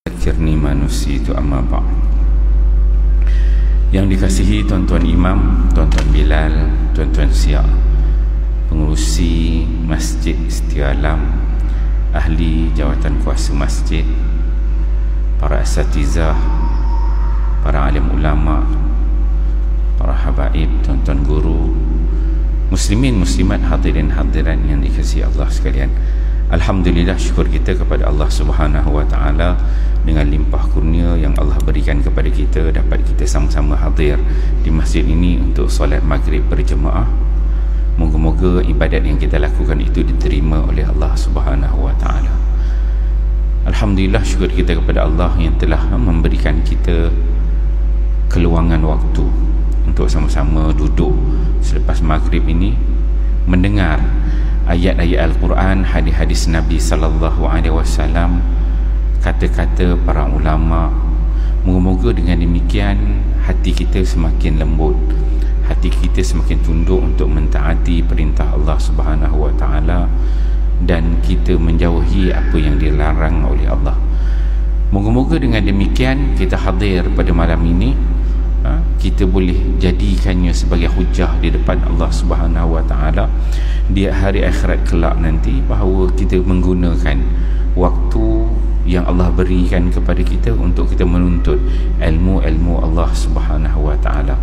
Akhirni manusia itu amma ba'd. Yang dikasihi tuan-tuan imam, tuan-tuan Bilal, tuan-tuan Siak, pengurusi Masjid Istialam, ahli jawatan kuasa masjid, para asatizah, para alim ulama, para habaib, tuan-tuan guru, muslimin muslimat, hadirin hadirat yang dikasihi Allah sekalian. Alhamdulillah, syukur kita kepada Allah Subhanahu wa taala dengan limpah kurnia yang Allah berikan kepada kita, dapat kita sama-sama hadir di masjid ini untuk solat maghrib berjemaah. Moga-moga ibadat yang kita lakukan itu diterima oleh Allah Subhanahu wa taala. Alhamdulillah, syukur kita kepada Allah yang telah memberikan kita keluangan waktu untuk sama-sama duduk selepas maghrib ini mendengar ayat-ayat Al-Quran, hadis-hadis Nabi sallallahu alaihi wasallam, kata-kata para ulama. Moga-moga dengan demikian hati kita semakin lembut, hati kita semakin tunduk untuk mentaati perintah Allah Subhanahu wa taala dan kita menjauhi apa yang dilarang oleh Allah. Moga-moga dengan demikian kita hadir pada malam ini, kita boleh jadikannya sebagai hujah di depan Allah Subhanahu wa taala di hari akhirat kelak nanti, bahawa kita menggunakan waktu yang Allah berikan kepada kita untuk kita menuntut ilmu Allah Subhanahu wa taala.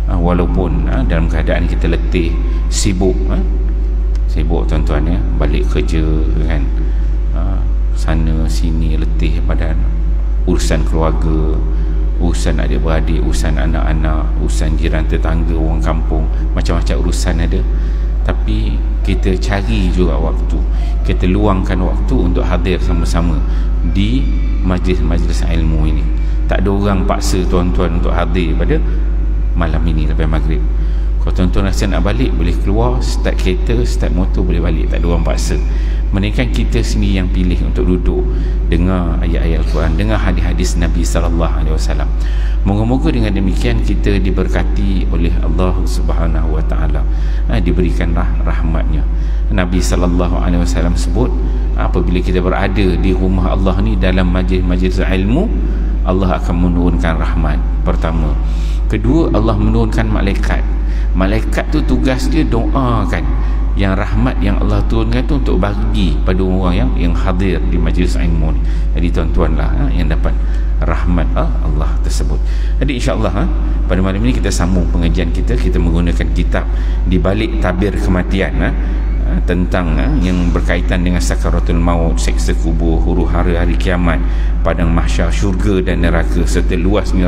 Walaupun dalam keadaan kita letih, sibuk tuan-tuan ya, balik kerja kan, sana sini letih pada urusan keluarga, urusan adik-beradik, urusan anak-anak, urusan jiran tetangga, orang kampung, macam-macam urusan ada. Tapi kita cari juga waktu, kita luangkan waktu untuk hadir sama-sama di majlis-majlis ilmu ini. Tak ada orang paksa tuan-tuan untuk hadir pada malam ini lepas maghrib. Kalau tuan-tuan rasa nak balik, boleh keluar, start kereta, start motor, boleh balik, tak ada orang paksa. Melainkan kita sendiri yang pilih untuk duduk dengar ayat-ayat Al-Quran, dengar hadis-hadis Nabi SAW. Moga-moga dengan demikian kita diberkati oleh Allah Subhanahu wa taala, diberikan rahmatnya. Nabi SAW sebut, apabila kita berada di rumah Allah ni dalam majlis-majlis ilmu, Allah akan menurunkan rahmat. Pertama. Kedua, Allah menurunkan malaikat. Malaikat tu tugas dia doakan yang rahmat yang Allah turunkan tu untuk bagi pada orang yang hadir di majlis ilmu ni. Jadi tuan-tuan lah yang dapat rahmat Allah tersebut. Jadi insya-Allah pada malam ini kita sambung pengajian kita menggunakan kitab Di Balik Tabir Kematian, tentang yang berkaitan dengan sakaratul maut, seksa kubur, huru-hara hari kiamat, padang mahsyar, syurga dan neraka, serta luasnya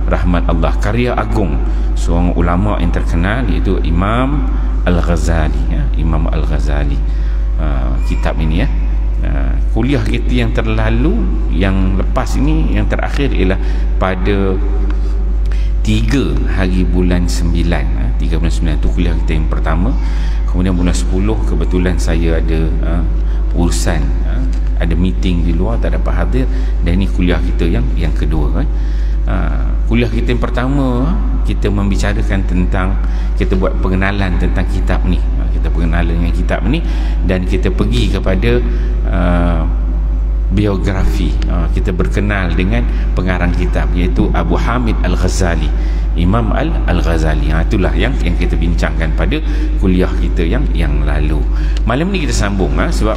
rahmat Allah. Karya agung seorang ulama yang terkenal, iaitu Imam Al-Ghazali. Imam Al-Ghazali. Kitab ini kuliah kita yang terlalu, yang lepas ini, yang terakhir ialah pada 3 hari bulan 9, 3 bulan 9 tu kuliah kita yang pertama. Kemudian bulan 10 kebetulan saya ada urusan, ada meeting di luar, tak dapat hadir, dan ini kuliah kita yang kedua. Kuliah kita yang pertama kita membicarakan tentang, kita buat pengenalan tentang kitab ni, kita pengenalan dengan kitab ni, dan kita pergi kepada biografi, kita berkenal dengan pengarang kitab, iaitu Abu Hamid Al-Ghazali, Imam Al-Ghazali. Itulah yang kita bincangkan pada kuliah kita yang lalu. Malam ni kita sambung, sebab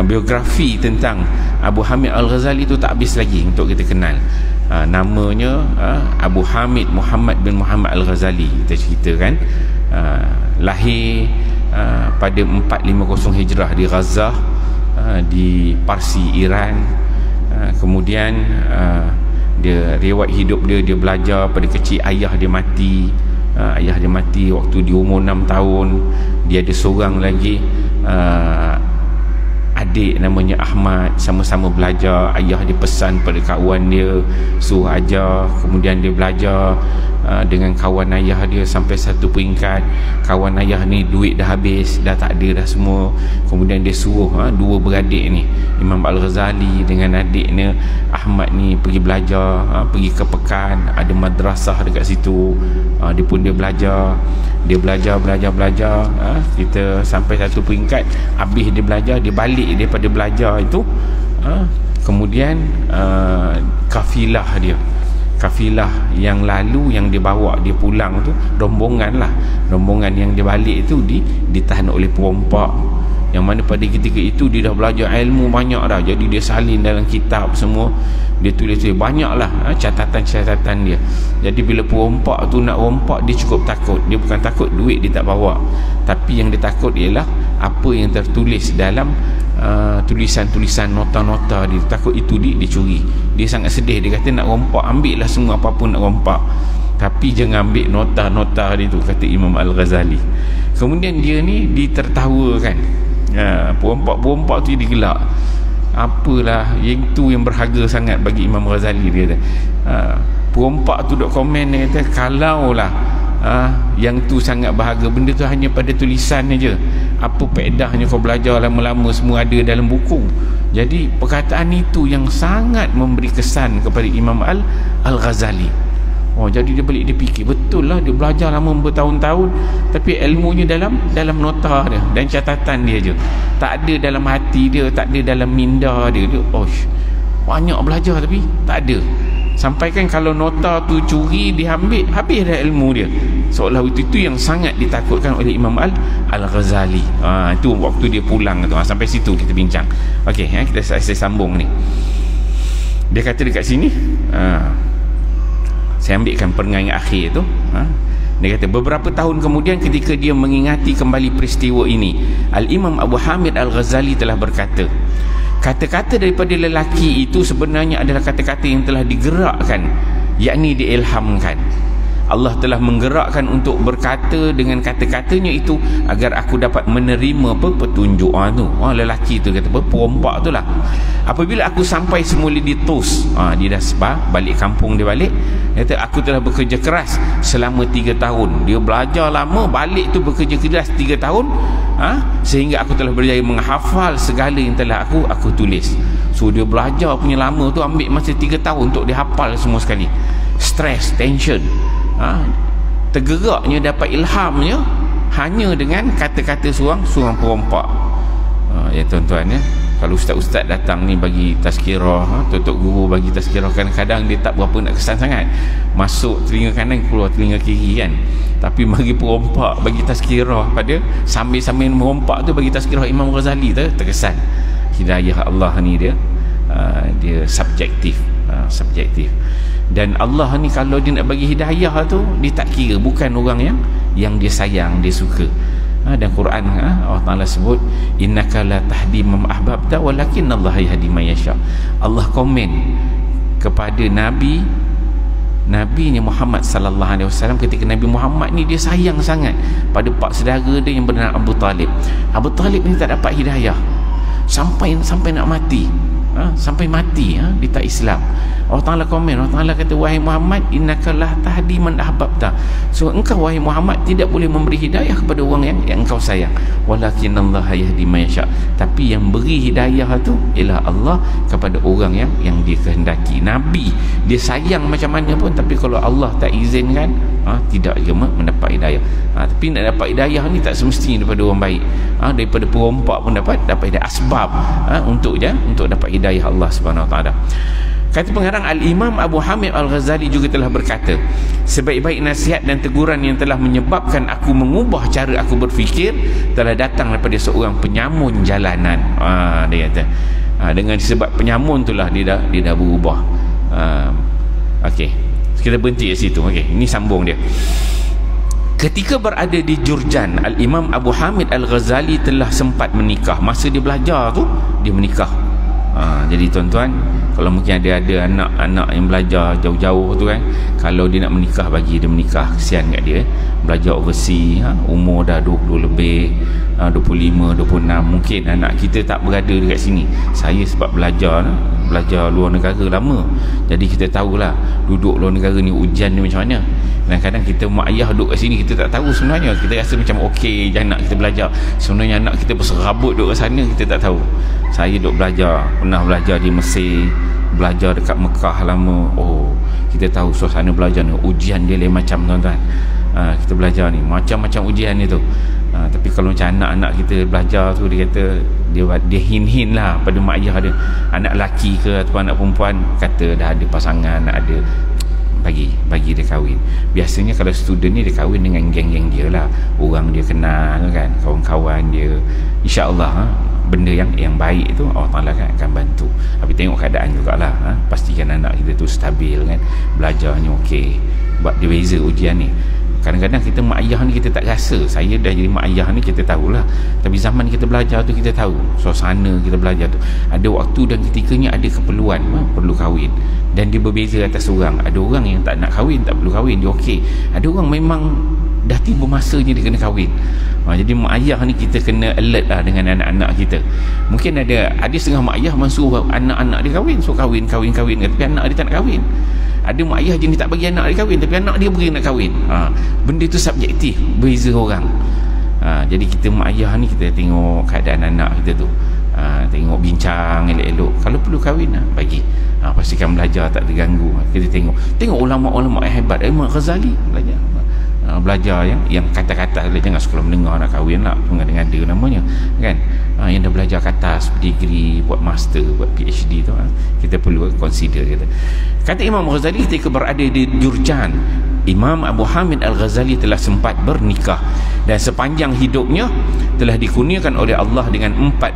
biografi tentang Abu Hamid Al-Ghazali itu tak habis lagi untuk kita kenal. Namanya Abu Hamid Muhammad bin Muhammad Al-Ghazali. Kita ceritakan lahir pada 450 Hijrah di Gaza, di Parsi, Iran. Kemudian dia riwayat hidup dia belajar pada kecil, ayah dia mati waktu dia umur 6 tahun. Dia ada seorang lagi adik namanya Ahmad, sama-sama belajar. Ayah dia pesan pada kawan dia, suruh ajar. Kemudian dia belajar dengan kawan ayah dia sampai satu peringkat. Kawan ayah ni duit dah habis, dah tak ada dah semua. Kemudian dia suruh dua beradik ni, Imam Al-Ghazali dengan adiknya Ahmad ni pergi belajar, pergi ke Pekan, ada madrasah dekat situ. Dia pun dia belajar. Dia belajar kita sampai satu peringkat. Habis dia belajar, dia balik daripada belajar itu. Kemudian kafilah yang lalu, yang dia bawa dia pulang tu, rombongan yang dia balik itu ditahan oleh perompak, yang mana pada ketika itu dia dah belajar ilmu banyak dah. Jadi dia salin dalam kitab semua, dia tulis banyaklah catatan-catatan dia. Jadi bila perompak tu nak rompak, dia cukup takut. Dia bukan takut duit dia tak bawa, tapi yang dia takut ialah apa yang tertulis dalam tulisan-tulisan, nota-nota dia. Takut itu dicuri. Dia sangat sedih. Dia kata nak rompak, ambil lah semua apa pun nak rompak, tapi jangan ambil nota-nota dia tu, kata Imam Al-Ghazali. Kemudian dia ni ditertawakan. Perompak-perompak tu digelak. Apalah yang tu yang berharga sangat bagi Imam Ghazali, dia kata. Perompak tu duk komen, dia kata kalaulah yang tu sangat berharga, benda tu hanya pada tulisan je, apa faedahnya kau belajar lama-lama, semua ada dalam buku. Jadi perkataan itu yang sangat memberi kesan kepada Imam Al-Ghazali. Jadi dia balik, dia fikir betul lah, dia belajar lama bertahun-tahun, tapi ilmunya dalam nota dia dan catatan dia je, tak ada dalam hati dia, tak ada dalam minda dia. Banyak belajar tapi tak ada. Sampaikan kalau nota tu curi, diambil, habis dah ilmu dia. Seolah itu yang sangat ditakutkan oleh Imam Al-Ghazali. Itu waktu dia pulang tu. Sampai situ kita bincang. Okey, kita saya sambung ni. Dia kata dekat sini, saya ambilkan perenggan yang akhir tu. Dia kata beberapa tahun kemudian, ketika dia mengingati kembali peristiwa ini, Al-Imam Abu Hamid Al-Ghazali telah berkata, kata-kata daripada lelaki itu sebenarnya adalah kata-kata yang telah digerakkan, yakni diilhamkan. Allah telah menggerakkan untuk berkata dengan kata-katanya itu agar aku dapat menerima petunjuk tu. Lelaki tu kata, perompak tu lah. Apabila aku sampai semula di Tus, dia dah balik kampung dia balik. Dia kata aku telah bekerja keras selama 3 tahun. Dia belajar lama, balik tu bekerja keras 3 tahun, sehingga aku telah berjaya menghafal segala yang telah aku tulis. So dia belajar punya lama tu, ambil masa 3 tahun untuk dia hafal semua sekali. Stres, tension, tergeraknya, dapat ilhamnya hanya dengan kata-kata seorang perompak. Ya tuan-tuan, kalau ustaz-ustaz datang ni bagi tazkirah, tok guru bagi tazkirah, kadang-kadang dia tak berapa nak kesan sangat, masuk telinga kanan, keluar telinga kiri kan. Tapi bagi perompak, bagi tazkirah pada sambil-sambil merompak tu, bagi tazkirah Imam Ghazali tu terkesan. Hidayah Allah ni dia subjektif. Dan Allah ni kalau dia nak bagi hidayah tu, dia tak kira, bukan orang yang dia sayang, dia suka. Dan Quran Allah Ta'ala sebut, innaka la tahdi man ahbabta walakin Allah yahdi man yasha. Allah komen kepada Nabi-Nya Muhammad sallallahu alaihi wasallam, ketika Nabi Muhammad ni dia sayang sangat pada pak saudara dia yang bernama Abu Talib. Abu Talib ni tak dapat hidayah sampai nak mati. Sampai mati dia tak Islam. Allah Ta'ala komen, Allah Ta'ala kata, wahai Muhammad, innaka la tahdi man ahbabta. So engkau wahai Muhammad tidak boleh memberi hidayah kepada orang yang engkau sayang, walakin Allah yahdi man yasha. Tapi yang beri hidayah tu ialah Allah kepada orang yang dia kehendaki. Nabi dia sayang macam mana pun, tapi kalau Allah tak izinkan, tidak juga mendapat hidayah. Tapi nak dapat hidayah ni tak semestinya daripada orang baik. Daripada perompak pun dapat hidayah, asbab untuk dapat hidayah Allah Subhanahu Wa Taala. Kata pengarang, Al-Imam Abu Hamid Al-Ghazali juga telah berkata, sebaik-baik nasihat dan teguran yang telah menyebabkan aku mengubah cara aku berfikir telah datang daripada seorang penyamun jalanan. Dia kata, dengan sebab penyamun itulah dia dah berubah. Okey, kita berhenti kat situ. Okey, ini sambung dia. Ketika berada di Jurjan, Al-Imam Abu Hamid Al-Ghazali telah sempat menikah. Masa dia belajar tu, dia menikah. Jadi tuan-tuan, kalau mungkin ada anak-anak yang belajar jauh-jauh tu kan, kalau dia nak menikah, bagi dia menikah, kesian kat dia belajar overseas, umur dah 20 lebih, 25, 26. Mungkin anak kita tak berada dekat sini. Saya sebab belajar luar negara lama, jadi kita tahulah duduk luar negara ni ujian ni macam mana. Kadang-kadang kita mak ayah duduk kat sini, kita tak tahu sebenarnya. Kita rasa macam okey je anak kita belajar, sebenarnya anak kita berserabut duduk kat sana, kita tak tahu. Saya duduk belajar, pernah belajar di Mesir, belajar dekat Mekah lama. Kita tahu suasana belajar ni, ujian dia lain macam tuan-tuan. Kita belajar ni macam-macam ujian ni tu. Tapi kalau macam anak-anak kita belajar tu, dia kata dia hin-hin lah pada mak ayah dia, anak lelaki ke ataupun anak perempuan, kata dah ada pasangan, nak ada, bagi dia kahwin. Biasanya kalau student ni dia kahwin dengan geng-geng dia lah, orang dia kenal kan, kawan-kawan dia. InsyaAllah benda yang baik tu Allah Ta'ala kan akan bantu. Tapi tengok keadaan jugalah, pastikan anak kita tu stabil kan, belajarnya okey. Sebab dia beza ujian ni. Kadang-kadang kita mak ayah ni kita tak rasa. Saya dah jadi mak ayah ni, kita tahulah. Tapi zaman kita belajar tu, kita tahu suasana kita belajar tu, ada waktu dan ketikanya ada keperluan, perlu kahwin. Dan dia berbeza atas orang. Ada orang yang tak nak kahwin, tak perlu kahwin, dia okey. Ada orang memang dah tiba masanya dia kena kahwin. Jadi mak ayah ni kita kena alert lah dengan anak-anak kita. Mungkin ada setengah mak ayah suruh anak-anak dia kahwin, so kahwin, tapi anak dia tak nak kahwin. Ada mak ayah jenis tak bagi anak dia kahwin, tapi anak dia beri nak kahwin. Benda tu subjektif, beza orang. Jadi kita mak ayah ni, kita tengok keadaan anak kita tu, tengok bincang elok-elok. Kalau perlu kahwin, bagi. Pastikan belajar tak terganggu. Kita tengok ulama-ulama yang hebat. Imam Ghazali belajar yang kata-kata, jangan sekolah mendengar nak kahwin lah, ngada-ngada namanya kan. Yang dah belajar ke atas, degree, buat master, buat PhD tu, kita perlu consider. Kata Imam Ghazali ketika berada di Jurjan, Imam Abu Hamid Al-Ghazali telah sempat bernikah dan sepanjang hidupnya telah dikurniakan oleh Allah dengan 4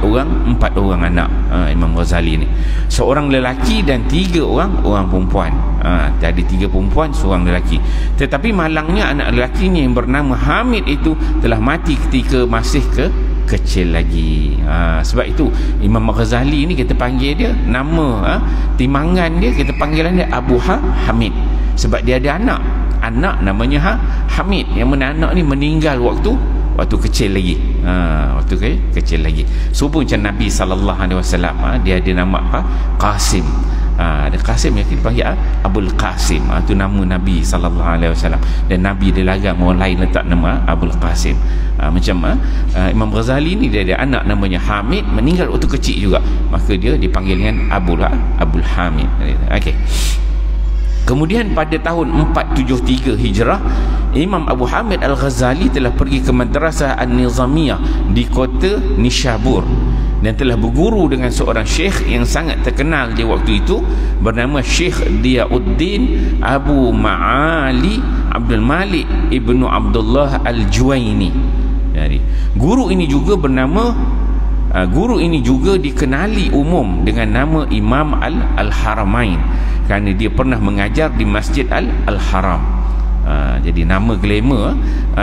orang anak. Imam Ghazali ni seorang lelaki dan 3 orang perempuan. Ada 3 perempuan, seorang lelaki. Tetapi malangnya anak lelakinya yang bernama Hamid itu telah mati ketika masih kecil lagi. Sebab itu Imam Ghazali ni kita panggil dia, nama timangan dia, kita panggilan dia Abu Hamid, sebab dia ada anak namanya Hamid, yang mana anak ni meninggal waktu kecil lagi. Waktu kecil lagi. Serupa macam Nabi SAW, dia ada nama Qasim. Ada Qasim yang kita panggil Abul Qasim. Itu nama Nabi SAW. Dan Nabi dia larang orang lain letak nama Abul Qasim. Macam Imam Ghazali ni, dia ada anak namanya Hamid, meninggal waktu kecil juga, maka dia dipanggil dengan Abul Hamid. Okey. Kemudian pada tahun 473 Hijrah, Imam Abu Hamid Al-Ghazali telah pergi ke Madrasah An-Nizamiyah di kota Nishabur dan telah berguru dengan seorang syekh yang sangat terkenal di waktu itu bernama Syekh Diyauddin Abu Ma'ali Abdul Malik Ibnu Abdullah Al-Juwaini. Jadi guru ini juga dikenali umum dengan nama Imam Al-Haramain kerana dia pernah mengajar di Masjid Al-Haram. Jadi nama glamour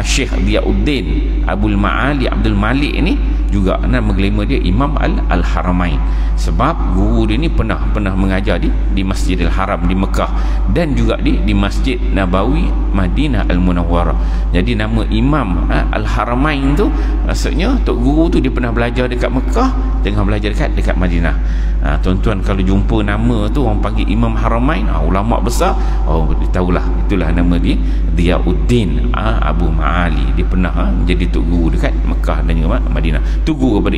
Syekh Diyauddin Abul Ma'ali Abdul Malik ini juga nama glamour dia Imam Al-Haramain, sebab guru dia ni pernah mengajar di Masjidil Haram di Mekah dan juga di Masjid Nabawi Madinah Al-Munawwarah. Jadi nama Imam Al-Haramain tu maksudnya tok guru tu dia pernah belajar dekat Mekah, tengah belajar dekat Madinah. Tuan-tuan kalau jumpa nama tu orang panggil Imam Haramain, ulama besar, tahulah itulah nama dia, Diyauddin Abu Ma'ali. Dia pernah menjadi tok guru dekat Mekah dan juga Madinah. Tu guru kepada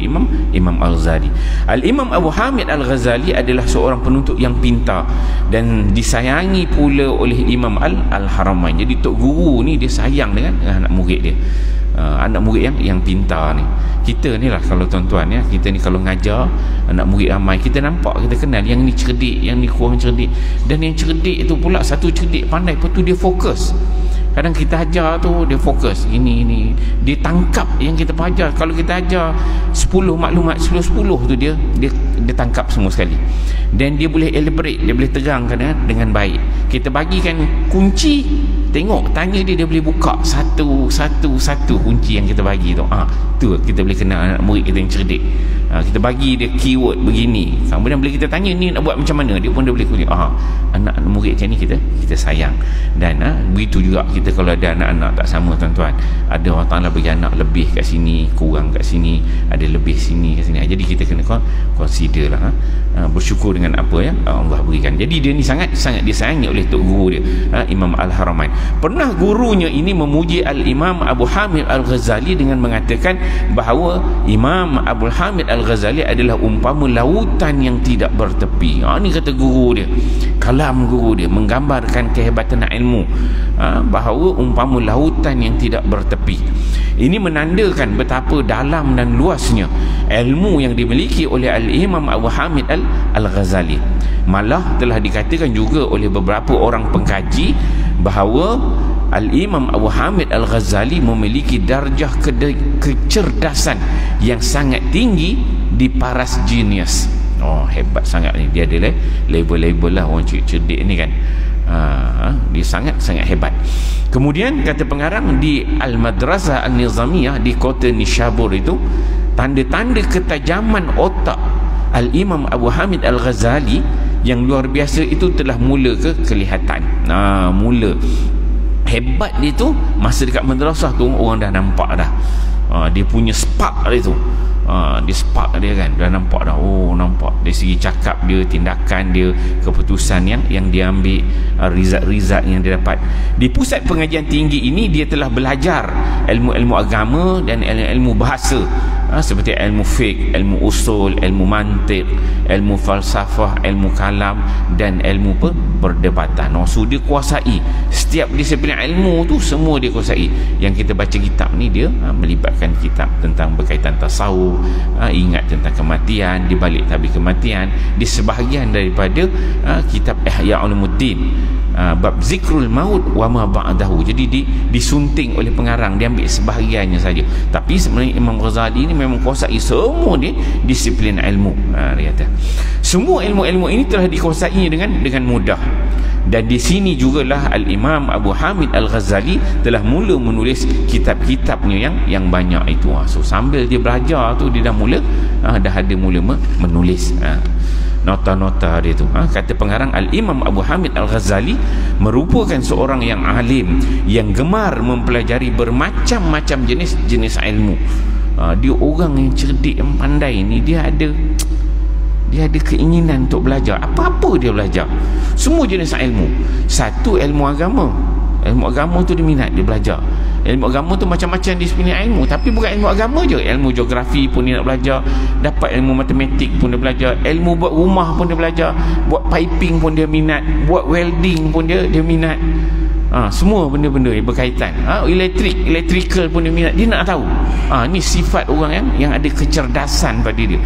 Imam Al-Ghazali. Al-Imam Abu Hamid Al-Ghazali adalah seorang penuntut yang pintar dan disayangi pula oleh Imam Al-Haramain. Jadi tok guru ni dia sayang dengan anak murid dia. Anak murid yang pintar ni. Kita ni lah kalau tuan-tuan ya, kita ni kalau ngajar anak murid ramai, kita nampak, kita kenal yang ni cerdik, yang ni kurang cerdik. Dan yang cerdik tu pula, satu cerdik pandai, lepas tu dia fokus. Kadang kita ajar tu dia fokus, ini dia tangkap yang kita ajar. Kalau kita ajar 10 maklumat, 10 tu dia tangkap semua sekali. Dan dia boleh elaborate, dia boleh terangkan dengan baik. Kita bagikan kunci, tengok, tanya dia boleh buka satu kunci yang kita bagi tu. Tu kita boleh kenal anak murid kita yang cerdik. Kita bagi dia keyword begini, kemudian bila kita tanya ni nak buat macam mana, dia pun dia boleh kulik. Anak murid macam ni kita sayang. Dan begitu juga kita kalau ada anak-anak tak sama tuan-tuan, ada Allah Ta'ala bagi anak lebih kat sini, kurang kat sini, ada lebih sini kat sini. Jadi kita kena consider lah, bersyukur dengan apa yang Allah berikan. Jadi dia ni sangat disayangi oleh tok guru dia, Imam Al-Haramain. Pernah gurunya ini memuji Al-Imam Abu Hamid Al-Ghazali dengan mengatakan bahawa Imam Abu Hamid Al-Ghazali adalah umpama lautan yang tidak bertepi. Ini kata guru dia, kalam guru dia menggambarkan kehebatan ilmu, bahawa umpama lautan yang tidak bertepi. Ini menandakan betapa dalam dan luasnya ilmu yang dimiliki oleh Al-Imam Abu Hamid Al-Ghazali. Malah telah dikatakan juga oleh beberapa orang pengkaji bahawa Al-Imam Abu Hamid Al-Ghazali memiliki darjah kecerdasan yang sangat tinggi di paras genius. Hebat sangat ni. Dia ada label-label lah orang cerdik ni kan. Dia sangat hebat. Kemudian kata pengarang, di Al-Madrasah An-Nizamiyah di kota Nishabur itu, tanda-tanda ketajaman otak Al-Imam Abu Hamid Al-Ghazali yang luar biasa itu telah mula kelihatan. Mula hebat dia tu masa dekat madrasah tu orang dah nampak dah. Dia punya spark dia tu. Dia spark dia kan, dah nampak dah. Nampak dari segi cakap dia, tindakan dia, keputusan yang dia ambil, rizat-rizat yang dia dapat. Di pusat pengajian tinggi ini dia telah belajar ilmu-ilmu agama dan ilmu bahasa, seperti ilmu fiqh, ilmu usul, ilmu mantiq, ilmu falsafah, ilmu kalam dan ilmu perdebatan. So dia kuasai setiap disiplin ilmu tu, semua dia kuasai. Yang kita baca kitab ni, dia melibatkan kitab tentang berkaitan tasawuf, ingat tentang kematian, di balik tabir kematian, di sebahagian daripada kitab Ihya Ulumuddin, bab zikrul maut wa ma ba'dahu. Jadi disunting oleh pengarang, dia ambil sebahagiannya saja. Tapi sebenarnya Imam Ghazali ini memang kuasai semua ni disiplin ilmu. Dia kata semua ilmu-ilmu ini telah dikuasai dengan mudah. Dan di sini jugalah Al-Imam Abu Hamid Al-Ghazali telah mula menulis kitab-kitabnya yang banyak itu. So sambil dia belajar tu, dia dah mula menulis nota-nota dia tu. Kata pengarang, Al-Imam Abu Hamid Al-Ghazali merupakan seorang yang alim yang gemar mempelajari bermacam-macam jenis ilmu. Dia orang yang cerdik, yang pandai ni. Dia ada keinginan untuk belajar. Apa-apa dia belajar, semua jenis ilmu. Satu, ilmu agama tu dia minat, dia belajar. Ilmu agama tu macam-macam disiplin ilmu, tapi bukan ilmu agama je, ilmu geografi pun dia nak belajar, dapat ilmu matematik pun dia belajar, ilmu buat rumah pun dia belajar, buat piping pun dia minat, buat welding pun dia minat. Semua benda-benda yang berkaitan, electrical pun dia minat, dia nak tahu. Ni sifat orang yang ada kecerdasan pada dia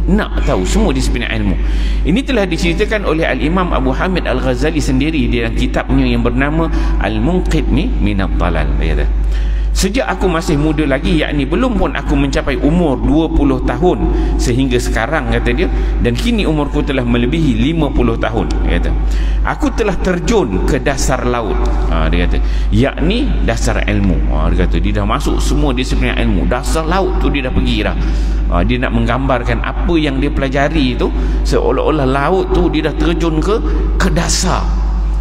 nak tahu semua disiplin ilmu. Ini telah diceritakan oleh Al-Imam Abu Hamid Al-Ghazali sendiri dalam kitabnya yang bernama Al-Munqidh Minad Dalal. Dia kata, sejak aku masih muda lagi, yakni belum pun aku mencapai umur 20 tahun sehingga sekarang, kata dia, dan kini umurku telah melebihi 50 tahun, dia kata, aku telah terjun ke dasar laut. Dia kata, yakni dasar ilmu. Dia kata dia dah masuk semua disiplin ilmu, dasar laut tu dia dah pergi dah. Dia nak menggambarkan apa yang dia pelajari itu seolah-olah laut tu dia dah terjun ke dasar.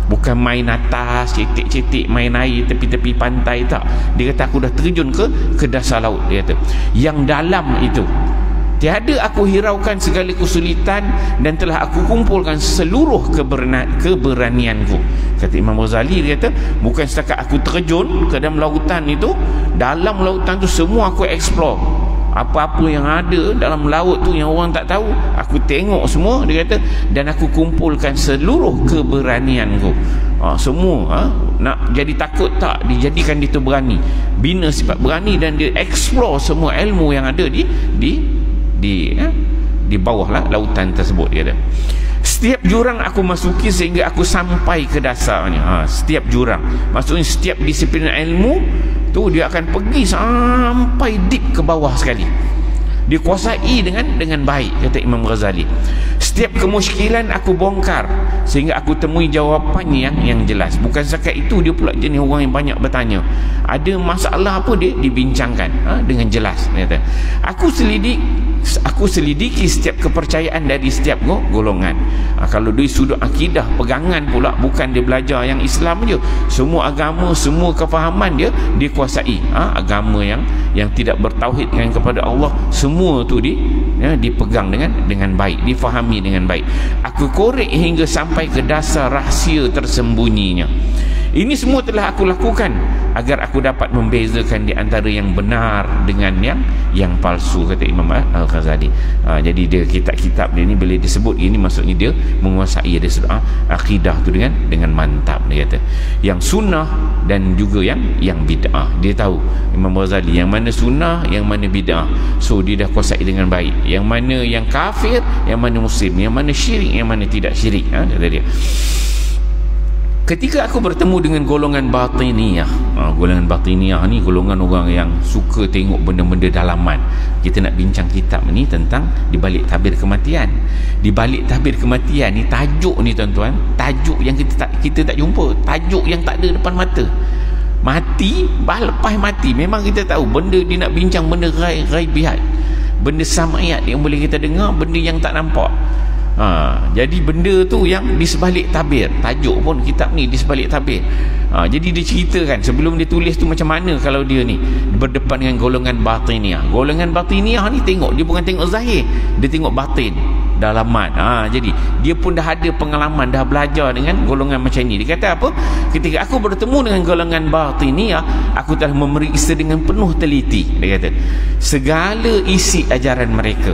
Bukan main atas, cetek-cetek, main air tepi-tepi pantai, tak. Dia kata aku dah terjun ke dasar laut. Dia kata yang dalam itu tiada aku hiraukan segala kesulitan dan telah aku kumpulkan seluruh keberanianku. Kata Imam Ghazali, dia kata bukan setakat aku terjun ke dalam lautan itu, dalam lautan tu semua aku explore. Apa-apa yang ada dalam laut tu yang orang tak tahu, aku tengok semua, dia kata, dan aku kumpulkan seluruh keberanianku. Semua nak jadi takut tak, dijadikan dia tu berani, bina sifat berani, dan dia explore semua ilmu yang ada di bawah lautan tersebut. Dia kata setiap jurang aku masuki sehingga aku sampai ke dasarnya. Setiap jurang, maksudnya setiap disiplin ilmu tu dia akan pergi sampai deep ke bawah sekali. Dia kuasai dengan baik, kata Imam Ghazali. Setiap kemusykilan aku bongkar sehingga aku temui jawapan yang jelas. Bukan setakat itu, dia pula jenis orang yang banyak bertanya. Ada masalah apa, dia dibincangkan dengan jelas. Dia kata, aku selidiki setiap kepercayaan dari setiap golongan. Kalau dari sudut akidah, pegangan pula, bukan dia belajar yang Islam je, semua agama, semua kefahaman dia kuasai. Agama yang tidak bertauhid dengan kepada Allah, semua tu dipegang dengan baik, difahami dengan baik. Aku korek hingga sampai ke dasar rahsia tersembunyinya. Ini semua telah aku lakukan agar aku dapat membezakan di antara yang benar dengan yang palsu, kata Imam Al-Ghazali. Jadi dia kitab-kitab dia ni bila disebut ini, maksudnya dia menguasai, dia sebut akidah tu dengan mantap. Dia kata yang sunnah dan juga yang bid'ah. Dia tahu, Imam Al-Ghazali, yang mana sunnah, yang mana bid'ah. So dia dah kuasai dengan baik. Yang mana yang kafir, yang mana muslim, yang mana syirik, yang mana tidak syirik. Kata dia. Ketika aku bertemu dengan golongan batiniyah, golongan batiniyah ni golongan orang yang suka tengok benda-benda dalaman. Kita nak bincang kitab ni tentang di balik tabir kematian. Di balik tabir kematian ni, tajuk ni tuan-tuan, tajuk yang kita tak jumpa, tajuk yang tak ada depan mata. Mati, lepas mati memang kita tahu benda dia nak bincang, benda ghaibiyat, benda sam'iyat yang boleh kita dengar, benda yang tak nampak. Jadi benda tu yang di sebalik tabir, tajuk pun kitab ni di sebalik tabir. Jadi dia ceritakan sebelum dia tulis tu macam mana kalau dia ni berdepan dengan golongan batiniyah. Golongan batiniyah ni tengok, dia bukan tengok zahir, dia tengok batin, dalaman. Jadi dia pun dah ada pengalaman, dah belajar dengan golongan macam ni. Dia kata apa? Ketika aku bertemu dengan golongan batiniyah, aku telah memeriksa dengan penuh teliti. Dia kata segala isi ajaran mereka.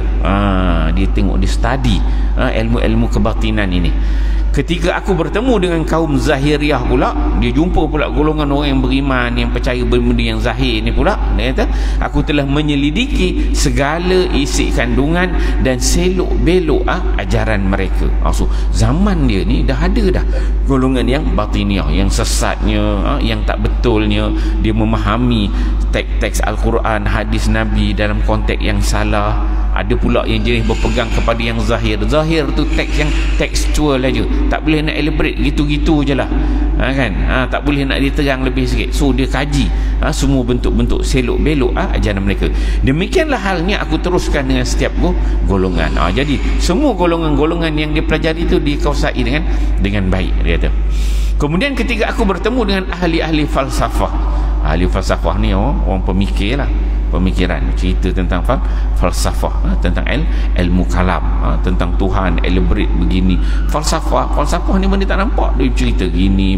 Dia tengok, dia study ilmu-ilmu kebatinan ini. Ketika aku bertemu dengan kaum Zahiriyah pula, dia jumpa pula golongan orang yang beriman, yang percaya benda yang zahir ni pula. Dia kata aku telah menyelidiki segala isi kandungan dan selok belok ajaran mereka. So zaman dia ni dah ada dah golongan yang batiniyah, yang sesatnya, yang tak betulnya, dia memahami teks-teks Al-Quran, hadis Nabi dalam konteks yang salah. Ada pula yang jenis berpegang kepada yang zahir. Zahir tu teks yang tekstual aja, tak boleh nak elaborate, gitu-gitu je lah. Tak boleh nak diterang lebih sikit. So dia kaji semua bentuk-bentuk selok belok ajaran mereka. Demikianlah halnya aku teruskan dengan setiap golongan. Jadi semua golongan-golongan yang dia pelajari itu dikuasai dengan baik, dia kata. Kemudian ketika aku bertemu dengan ahli-ahli falsafah. Ahli falsafah ni orang pemikir lah, pemikiran, cerita tentang falsafah, tentang ilmu kalam, tentang Tuhan, elaborate begini. Falsafah ni benda tak nampak, dia cerita begini,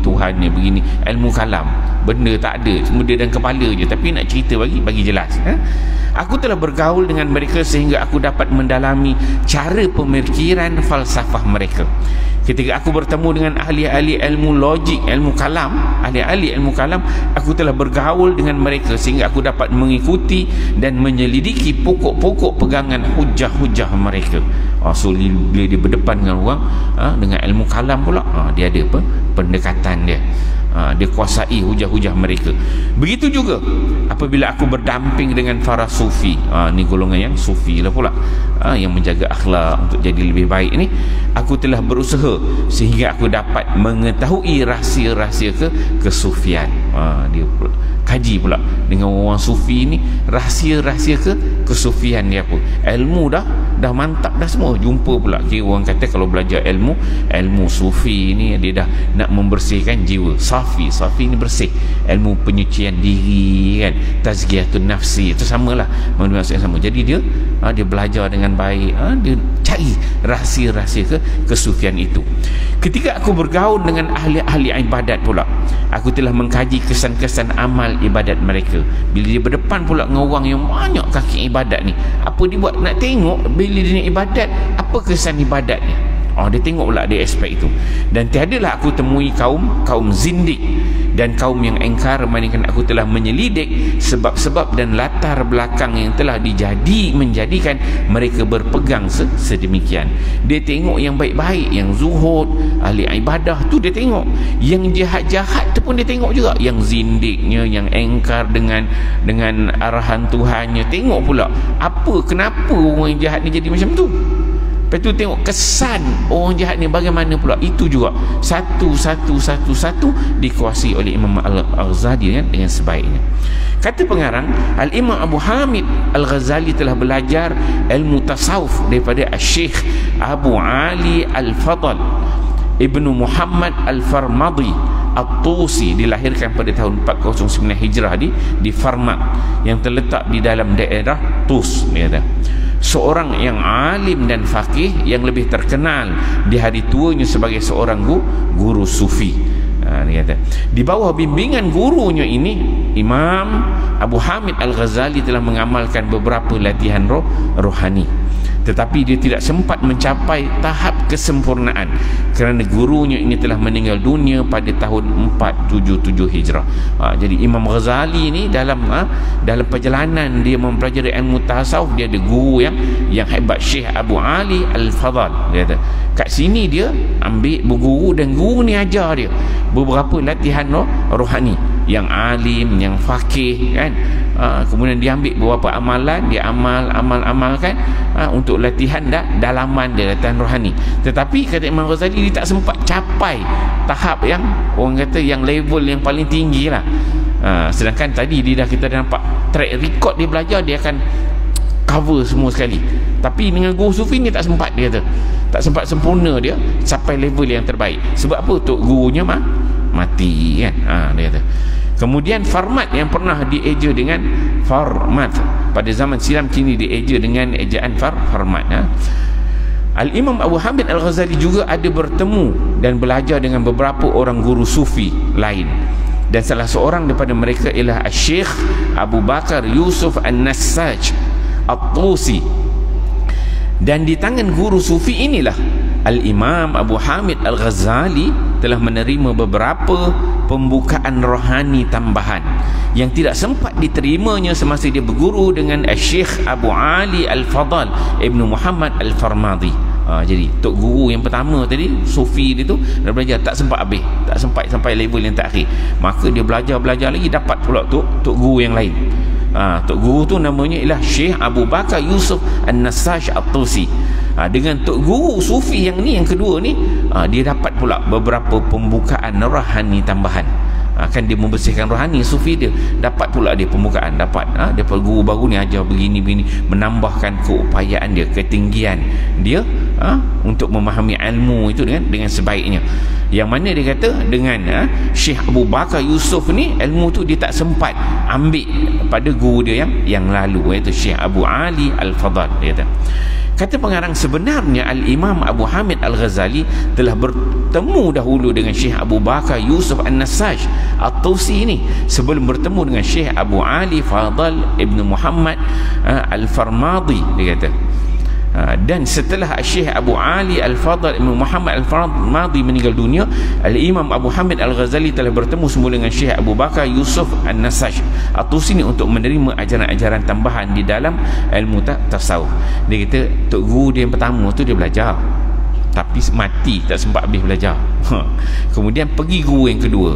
Tuhan ni begini. Ilmu kalam, benda tak ada, cuma dia dalam kepala je, tapi nak cerita bagi jelas. Aku telah bergaul dengan mereka sehingga aku dapat mendalami cara pemikiran falsafah mereka. Ketika aku bertemu dengan ahli-ahli ilmu logik, ilmu kalam, ahli-ahli ilmu kalam, aku telah bergaul dengan mereka sehingga aku dapat mengikuti dan menyelidiki pokok-pokok pegangan hujah-hujah mereka. So bila dia berdepan dengan orang dengan ilmu kalam pula, dia ada pendekatan dia. Dia kuasai hujah-hujah mereka. Begitu juga apabila aku berdamping dengan para sufi, ni golongan yang sufi lah pula, yang menjaga akhlak untuk jadi lebih baik ni. Aku telah berusaha sehingga aku dapat mengetahui rahsia-rahsia kesufian. Dia pula kaji pula dengan orang sufi ni, rahsia-rahsia kesufian dia apa. Ilmu dah mantap dah semua. Jumpa pula, orang kata kalau belajar ilmu sufi ni, dia dah nak membersihkan jiwa. Safi ni bersih, ilmu penyucian diri kan, tazkiyatun nafsi, itu samalah maksudnya sama. Jadi dia belajar dengan baik, dia cari rahsia-rahsia kesufian itu. Ketika aku bergaul dengan ahli-ahli ibadat pula, aku telah mengkaji kesan-kesan amal ibadat mereka. Bila dia berdepan pula dengan orang yang banyak kaki ibadat ni, apa dia buat? Nak tengok bila dia ibadat, apa kesan ibadatnya. Dia tengok pula dia aspek itu. Dan tiadalah aku temui kaum zindik dan kaum yang engkar, melainkan aku telah menyelidik sebab-sebab dan latar belakang yang telah menjadikan mereka berpegang sedemikian. Dia tengok yang baik-baik, yang zuhud, ahli ibadah tu dia tengok. Yang jahat-jahat tu pun dia tengok juga. Yang zindiknya, yang engkar dengan arahan Tuhannya, tengok pula kenapa orang yang jahat ni jadi macam tu. Lepas tu tengok kesan orang jahat ni bagaimana pula. Itu juga satu dikuasai oleh Imam Al-Ghazali kan, dengan sebaiknya. Kata pengarang, Al-Imam Abu Hamid Al-Ghazali telah belajar ilmu tasawuf daripada Syekh Abu Ali Al-Fadl Ibnu Muhammad Al-Farmadi At-Tusi, dilahirkan pada tahun 409 Hijrah di Farmat yang terletak di dalam daerah Tus, dia kata. Seorang yang alim dan faqih yang lebih terkenal di hari tuanya sebagai seorang guru sufi. Dia kata, di bawah bimbingan gurunya ini, Imam Abu Hamid Al-Ghazali telah mengamalkan beberapa latihan rohani, tetapi dia tidak sempat mencapai tahap kesempurnaan kerana gurunya ini telah meninggal dunia pada tahun 477 Hijrah. Jadi Imam Ghazali ni dalam perjalanan dia mempelajari ilmu tasawuf, dia ada guru yang hebat, Syekh Abu Ali Al-Fadl. Dia kata kat sini dia ambil berguru, dan guru ni ajar dia beberapa latihan rohani, yang alim, yang faqih kan. Kemudian dia ambil beberapa amalan, dia amalkan untuk latihan dalaman dia, latihan rohani. Tetapi kata Imam Ghazali, dia tak sempat capai tahap yang orang kata yang level yang paling tinggi lah. Sedangkan tadi kita dah nampak track record dia belajar, dia akan cover semua sekali. Tapi dengan guru sufi ni tak sempat, dia kata tak sempat sempurna dia sampai level yang terbaik. Sebab apa? Tok gurunya mati kan. Dia kata. Kemudian Farmat yang pernah dieja dengan Farmat pada zaman silam, kini dieja dengan ejaan Farmat. Al-Imam Abu Hamid Al-Ghazali juga ada bertemu dan belajar dengan beberapa orang guru sufi lain, dan salah seorang daripada mereka ialah Syekh Abu Bakar Yusuf An-Nassaj At-Tusi. Dan di tangan guru sufi inilah Al-Imam Abu Hamid Al-Ghazali telah menerima beberapa pembukaan rohani tambahan yang tidak sempat diterimanya semasa dia berguru dengan Syekh Abu Ali Al-Fadl Ibnu Muhammad Al-Farmadi. Jadi tok guru yang pertama tadi, sufi dia tu dah belajar, tak sempat habis, tak sempat sampai level yang terakhir. Maka dia belajar lagi, dapat pula tok guru yang lain. Tok guru tu namanya ialah Syekh Abu Bakar Yusuf An-Nassaj At-Tusi. Dengan tok guru sufi yang kedua ni, dia dapat pula beberapa pembukaan rohani tambahan. Kan dia membersihkan rohani sufi dia, dapat pula dia pembukaan, dapat daripada guru baru ni ajar begini, menambahkan keupayaan dia, ketinggian dia untuk memahami ilmu itu dengan sebaiknya. Yang mana dia kata dengan Syekh Abu Bakar Yusuf ni, ilmu tu dia tak sempat ambil pada guru dia yang lalu, iaitu Syekh Abu Ali Al-Fadl. Dia kata pengarang, sebenarnya Al-Imam Abu Hamid Al-Ghazali telah bertemu dahulu dengan Syekh Abu Bakar Yusuf An-Nassaj At-Tusi ini sebelum bertemu dengan Syekh Abu Ali Fadl Ibnu Muhammad Al-Farmadi. Dia kata, dan setelah Syekh Abu Ali Al-Fadl Ibnu Muhammad Al-Farmadi meninggal dunia, Al-Imam Abu Hamid Al-Ghazali telah bertemu semula dengan Syekh Abu Bakar Yusuf An-Nassaj At-Tusi ini untuk menerima ajaran-ajaran tambahan di dalam ilmu tasawuf. Dia kata tok guru dia yang pertama tu dia belajar, tapi mati, tak sempat habis belajar. Kemudian pergi guru yang kedua.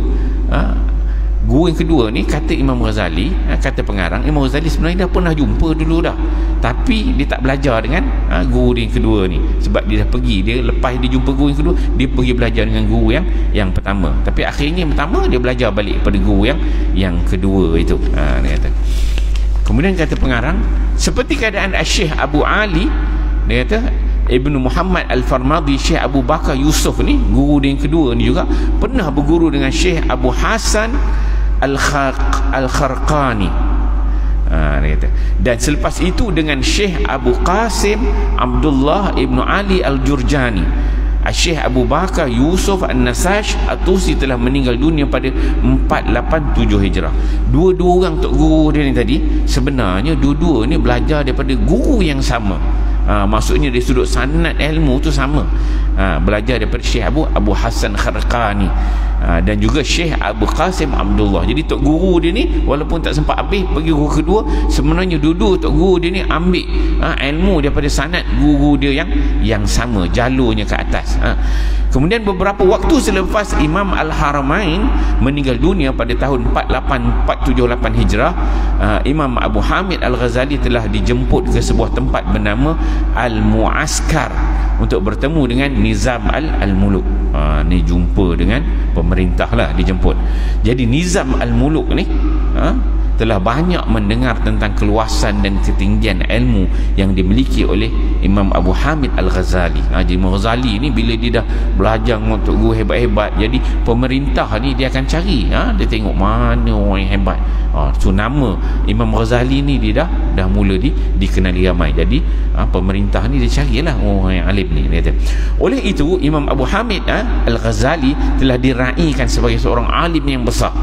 Guru yang kedua ni, kata Imam Ghazali, kata pengarang, Imam Ghazali sebenarnya dah pernah jumpa dulu dah, tapi dia tak belajar dengan guru dia yang kedua ni. Sebab dia dah pergi, dia lepas dia jumpa guru yang kedua, dia pergi belajar dengan guru yang pertama. Tapi akhirnya yang pertama dia belajar balik pada guru yang kedua itu. Dia kata. Kemudian kata pengarang, seperti keadaan Syekh Abu Ali, dia kata Ibnu Muhammad Al-Farmadi, Syekh Abu Bakar Yusuf ni, guru dia yang kedua ni juga pernah berguru dengan Syekh Abu Hasan Al-Kharqani. Dia kata, dan selepas itu dengan Syekh Abu Qasim Abdullah Ibnu Ali Al-Jurjani. Syekh Abu Bakar Yusuf An-Nassaj At-Tusi telah meninggal dunia pada 487 Hijrah. Dua-dua orang tok guru dia ni tadi, sebenarnya dua-dua ni belajar daripada guru yang sama. Maksudnya dari sudut sanad ilmu tu sama. Belajar daripada Syekh Abu Hasan Kharqani dan juga Syekh Abu Qasim Abdullah. Jadi tok guru dia ni walaupun tak sempat habis pergi guru kedua, sebenarnya dua-dua tok guru dia ni ambil ilmu daripada sanad guru dia yang sama, jalurnya ke atas. Kemudian beberapa waktu selepas Imam Al-Haramain meninggal dunia pada tahun 478 Hijrah, Imam Abu Hamid Al-Ghazali telah dijemput ke sebuah tempat bernama Al-Mu'askar untuk bertemu dengan Nizam al-Muluk. Ni jumpa dengan pemerintah lah, dijemput. Jadi Nizam al-Muluk ni telah banyak mendengar tentang keluasan dan ketinggian ilmu yang dimiliki oleh Imam Abu Hamid Al-Ghazali. Jadi Imam Ghazali ni bila dia dah belajar untuk guru hebat-hebat, jadi pemerintah ni dia akan cari, dia tengok mana orang yang hebat. So nama Imam Ghazali ni dia dah mula dikenali ramai. Jadi pemerintah ni dia carilah orang yang alim ni, dia kata. Oleh itu Imam Abu Hamid Al-Ghazali telah diraikan sebagai seorang alim yang besar.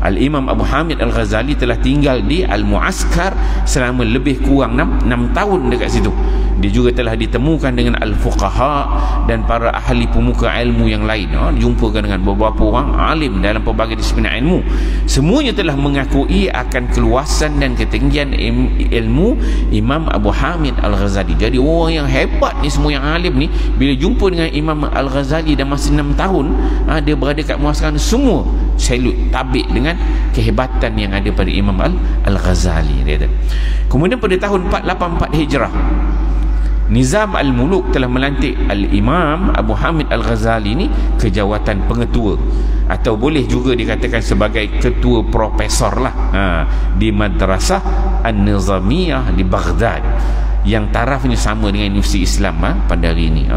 Al-Imam Abu Hamid Al-Ghazali telah tinggal di Al-Mu'askar selama lebih kurang 6 tahun dekat situ. Dia juga telah ditemukan dengan al-fuqaha dan para ahli pemuka ilmu yang lain. Jumpakan dengan beberapa orang alim dalam pelbagai disiplin ilmu. Semuanya telah mengakui akan keluasan dan ketinggian ilmu Imam Abu Hamid Al-Ghazali. Jadi orang yang hebat ni, semua yang alim ni, bila jumpa dengan Imam Al-Ghazali dan masih 6 tahun, dia berada kat muaskar ni, semua salut, tabik dengan kehebatan yang ada pada Imam Al-Ghazali, dia kata. Kemudian pada tahun 484 Hijrah, Nizam al-Muluk telah melantik Al-Imam Abu Hamid Al-Ghazali ni ke jawatan pengetua, atau boleh juga dikatakan sebagai ketua profesor lah, di Madrasah An-Nizamiyah di Baghdad, yang tarafnya sama dengan Universiti Islam pada hari ini.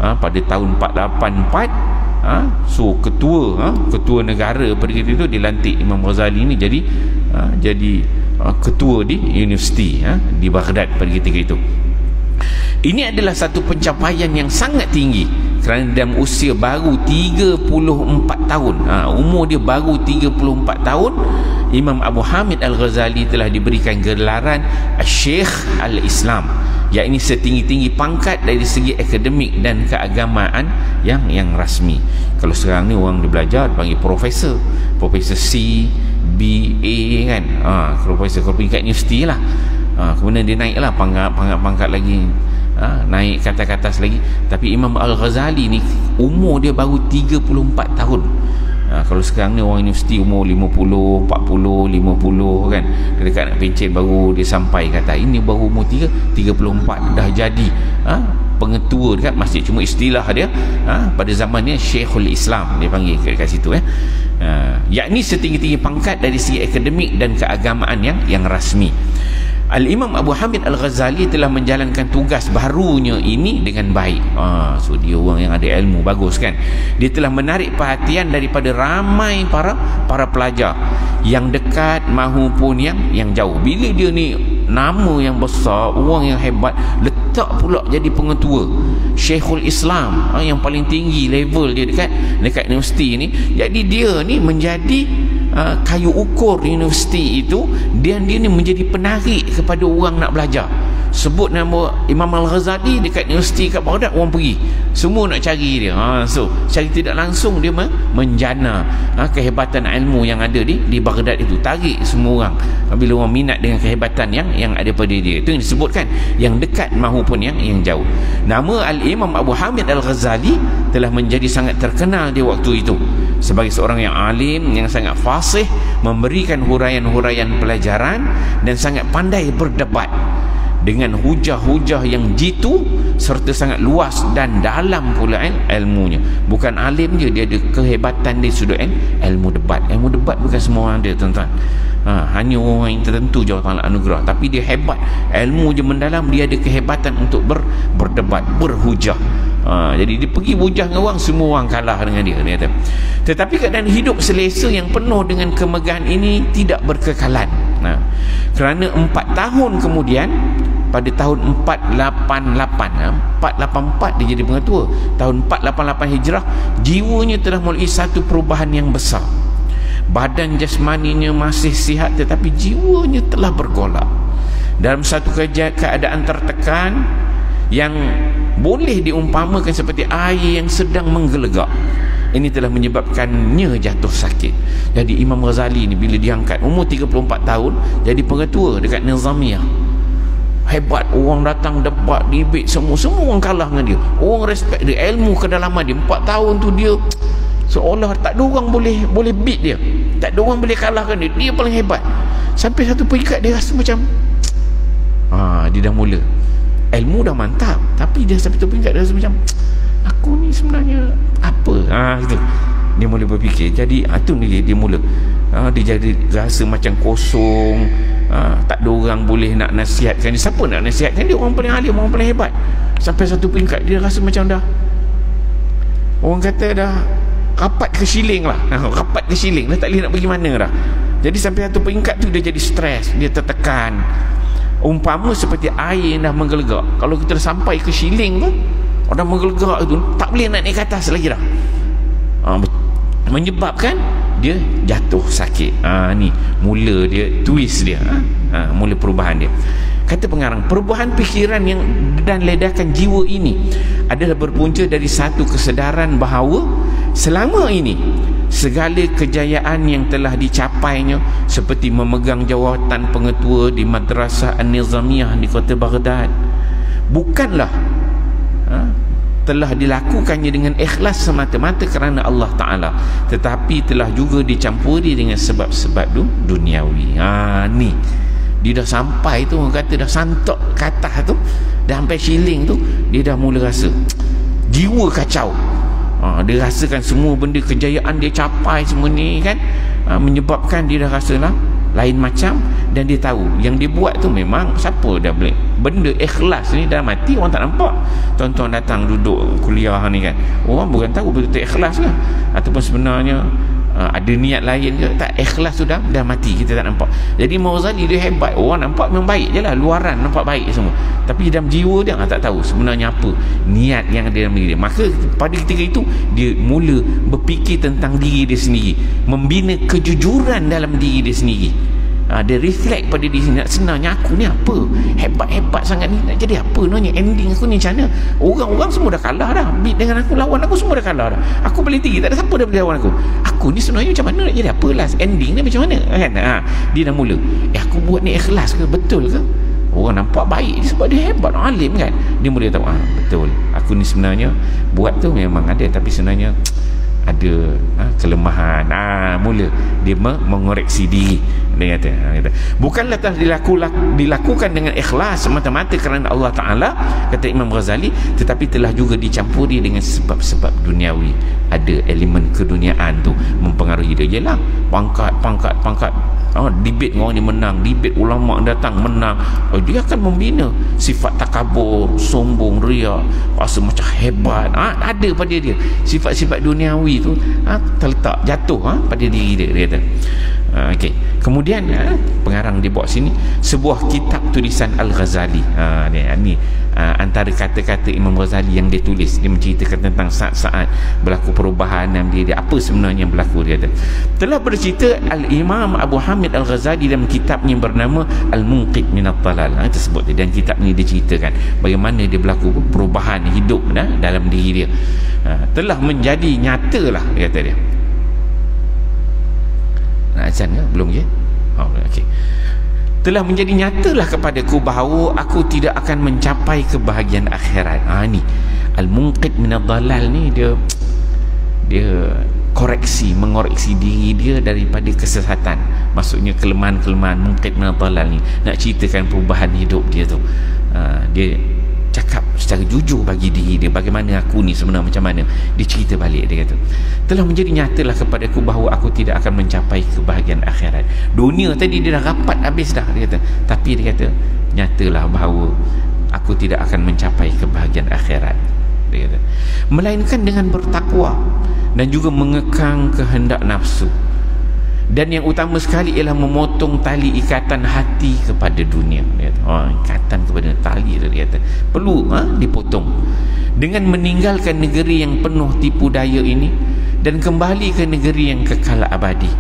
Pada tahun 484 ketua negara pada ketika itu dilantik Imam Ghazali ni jadi ketua di universiti di Baghdad pada ketika itu. Ini adalah satu pencapaian yang sangat tinggi kerana dalam usia baru 34 tahun, umur dia baru 34 tahun, Imam Abu Hamid Al-Ghazali telah diberikan gelaran Syekh Al-Islam, yakni setinggi-tinggi pangkat dari segi akademik dan keagamaan yang rasmi. Kalau sekarang ni orang dia belajar panggil profesor C, B, A kan, profesor peringkat universiti lah. Kemudian dia naik lah pangkat lagi, naik kata atas lagi. Tapi Imam Al-Ghazali ni umur dia baru 34 tahun. Kalau sekarang ni orang universiti umur 50, 40, 50 kan, dekat nak pencen baru dia sampai kata ini baru umur 34 dah jadi pengetua dekat masjid. Cuma istilah dia pada zamannya Syekhul Islam dia panggil dekat situ, yakni setinggi-tinggi pangkat dari segi akademik dan keagamaan yang rasmi. Al-Imam Abu Hamid Al-Ghazali telah menjalankan tugas barunya ini dengan baik. So dia orang yang ada ilmu bagus kan. Dia telah menarik perhatian daripada ramai para pelajar yang dekat maupun yang jauh. Bila dia ni nama yang besar, orang yang hebat, letak pula jadi pengetua Syekhul Islam, yang paling tinggi level dia dekat universiti ni. Jadi dia ni menjadi kayu ukur universiti itu, dan dia ni menjadi penarik kepada orang nak belajar. Sebut nama Imam Al-Ghazali dekat universiti kat Baghdad, orang pergi, semua nak cari dia. So cari tidak langsung dia menjana kehebatan ilmu yang ada di Baghdad itu, tarik semua orang bila orang minat dengan kehebatan yang ada pada dia. Itu yang disebutkan yang dekat maupun yang jauh. Nama Al-Imam Abu Hamid Al-Ghazali telah menjadi sangat terkenal di waktu itu sebagai seorang yang alim, yang sangat fasih, memberikan huraian-huraian pelajaran, dan sangat pandai berdebat dengan hujah-hujah yang jitu serta sangat luas dan dalam pula ilmunya. Bukan alim je, dia ada kehebatan di sudut ilmu debat. Ilmu debat bukan semua orang ada, tuan-tuan. Hanya orang yang tertentu je Allah anugerah, tapi dia hebat, ilmu je mendalam, dia ada kehebatan untuk berdebat, berhujah. Jadi dia pergi hujah dengan orang, semua orang kalah dengan dia kata. Tetapi keadaan hidup selesa yang penuh dengan kemegahan ini tidak berkekalan. Kerana 4 tahun kemudian, pada tahun 484 dia jadi pengetua. Tahun 488 Hijrah, jiwanya telah melalui satu perubahan yang besar. Badan jasmaninya masih sihat, tetapi jiwanya telah bergolak dalam satu keadaan tertekan yang boleh diumpamakan seperti air yang sedang menggelegak. Ini telah menyebabkannya jatuh sakit. Jadi Imam Ghazali ni bila diangkat umur 34 tahun jadi pengetua dekat Nizamiyah, hebat, orang datang debat, debate, semua orang kalah dengan dia, orang respect dia, ilmu kedalaman dia. 4 tahun tu dia seolah tak ada orang boleh beat dia, tak ada orang boleh kalahkan dia, dia paling hebat. Sampai satu peringkat dia rasa macam dia dah mula ilmu dah mantap, tapi Tapi dia sampai tu peringkat dia rasa macam aku ni sebenarnya apa? Gitu. Dia mula berfikir. Jadi tu ni dia mula dia jadi rasa macam kosong. Tak ada orang boleh nak nasihatkan dia. Siapa nak nasihatkan dia? Orang paling alim, orang paling hebat. Sampai satu peringkat dia rasa macam dah, orang kata dah rapat ke siling lah. Rapat ke siling, dah tak boleh nak pergi mana dah. Jadi sampai satu peringkat tu dia jadi stres, dia tertekan. Umpama seperti air yang dah menggelegak. Kalau kita dah sampai ke siling tu, dah menggelegak tu, tak boleh nak naik ke atas lagi dah. Menyebabkan dia jatuh sakit. Ni mula dia twist dia. Mula perubahan dia. Kata pengarang, perubahan fikiran yang dan ledakan jiwa ini adalah berpunca dari satu kesedaran bahawa selama ini segala kejayaan yang telah dicapainya, seperti memegang jawatan pengetua di Madrasah An-Nizamiyah di kota Baghdad, bukanlah telah dilakukannya dengan ikhlas semata-mata kerana Allah Ta'ala, tetapi telah juga dicampuri dengan sebab-sebab duniawi. Ni dia dah sampai tu, orang kata dah santok ke atas tu, dah sampai siling tu, dia dah mula rasa jiwa kacau. Dia rasakan semua benda kejayaan dia capai semua ni kan, menyebabkan dia dah rasa lah lain macam. Dan dia tahu yang dia buat tu memang siapa dah boleh. Benda ikhlas ni dah mati, orang tak nampak. Tuan-tuan datang duduk kuliah ni kan, orang bukan tahu betul-betul ikhlas ke, ataupun sebenarnya ada niat lain ke. Tak, ikhlas tu dah mati, kita tak nampak. Jadi Imam Ghazali dia hebat, orang nampak memang baik je lah, luaran nampak baik semua, tapi dalam jiwa dia tak tahu sebenarnya apa niat yang ada dalam diri dia. Maka pada ketika itu dia mula berfikir tentang diri dia sendiri, membina kejujuran dalam diri dia sendiri. Dia reflect pada diri sendiri, sebenarnya aku ni apa, hebat-hebat sangat ni, nak jadi apa sebenarnya, ending aku ni macam mana, orang-orang semua dah kalah dah, beat dengan aku, lawan aku semua dah kalah dah, aku paling tinggi, tak ada siapa dah boleh lawan aku ni sebenarnya macam mana nak jadi apa, last ending ni macam mana kan. Dia dah mula, aku buat ni ikhlas ke, betul ke, orang nampak baik sebab dia hebat, alim kan. Dia mula tahu, betul, aku ni sebenarnya buat tu memang ada, tapi sebenarnya ada kelemahan. Mula dia mengoreksi diri. Dia kata, bukanlah telah dilakukan dengan ikhlas semata-mata kerana Allah Ta'ala, kata Imam Ghazali, tetapi telah juga dicampuri dengan sebab-sebab duniawi. Ada elemen keduniaan tu mempengaruhi dia. Yelah, pangkat, debate orang ni menang, debate ulama datang menang, dia akan membina sifat takabur, sombong, ria, rasa macam hebat. Ada pada dia sifat-sifat duniawi tu, terletak, jatuh pada diri dia kata. Okey. Kemudian pengarang dia bawa sini sebuah kitab tulisan Al-Ghazali. Ni antara kata-kata Imam Ghazali yang dia tulis. Dia menceritakan tentang saat-saat berlaku perubahan dalam diri dia, apa sebenarnya yang berlaku. Dia kata, telah bercerita Al-Imam Abu Hamid Al-Ghazali dalam kitabnya yang bernama Al-Munqidh Minad Dhalal. Tersebut dan kitab ni dia ceritakan bagaimana dia berlaku perubahan hidup dalam diri dia. Telah menjadi nyata lah, dia kata dia. Nak azan ke? Belum ke? Okey. Telah menjadi nyatalah kepadaku bahawa aku tidak akan mencapai kebahagiaan akhirat. Ni Al-Munqidh Minad Dhalal ni dia mengoreksi diri dia daripada kesesatan. Maksudnya kelemahan-kelemahan Munqidh Minad Dhalal ni nak ceritakan perubahan hidup dia tu. Dia cakap secara jujur bagi diri dia, bagaimana aku ni sebenarnya macam mana. Dia cerita balik, dia kata, telah menjadi nyatalah kepadaku bahawa aku tidak akan mencapai kebahagiaan akhirat. Dunia tadi dia dah rapat habis dah, dia kata, tapi dia kata nyatalah bahawa aku tidak akan mencapai kebahagiaan akhirat, dia kata, melainkan dengan bertakwa dan juga mengekang kehendak nafsu. Dan yang utama sekali ialah memotong tali ikatan hati kepada dunia. Dia kata, ikatan kepada tali, dia kata perlu dipotong, dengan meninggalkan negeri yang penuh tipu daya ini dan kembali ke negeri yang kekal abadi,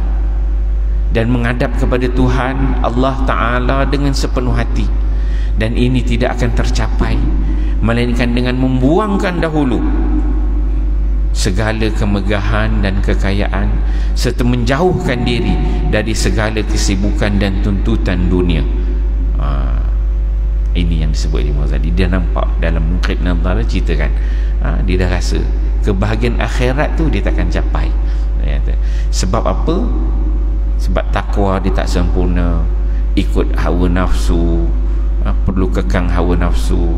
dan menghadap kepada Tuhan Allah Ta'ala dengan sepenuh hati. Dan ini tidak akan tercapai melainkan dengan membuangkan dahulu segala kemegahan dan kekayaan, serta menjauhkan diri dari segala kesibukan dan tuntutan dunia. Ini yang disebut Imam Ghazali. Dia nampak dalam Munqidh Minad Dhalal ceritakan, dia dah rasa kebahagiaan akhirat tu dia takkan capai. Sebab apa? Sebab takwa dia tak sempurna, ikut hawa nafsu, perlu kekang hawa nafsu,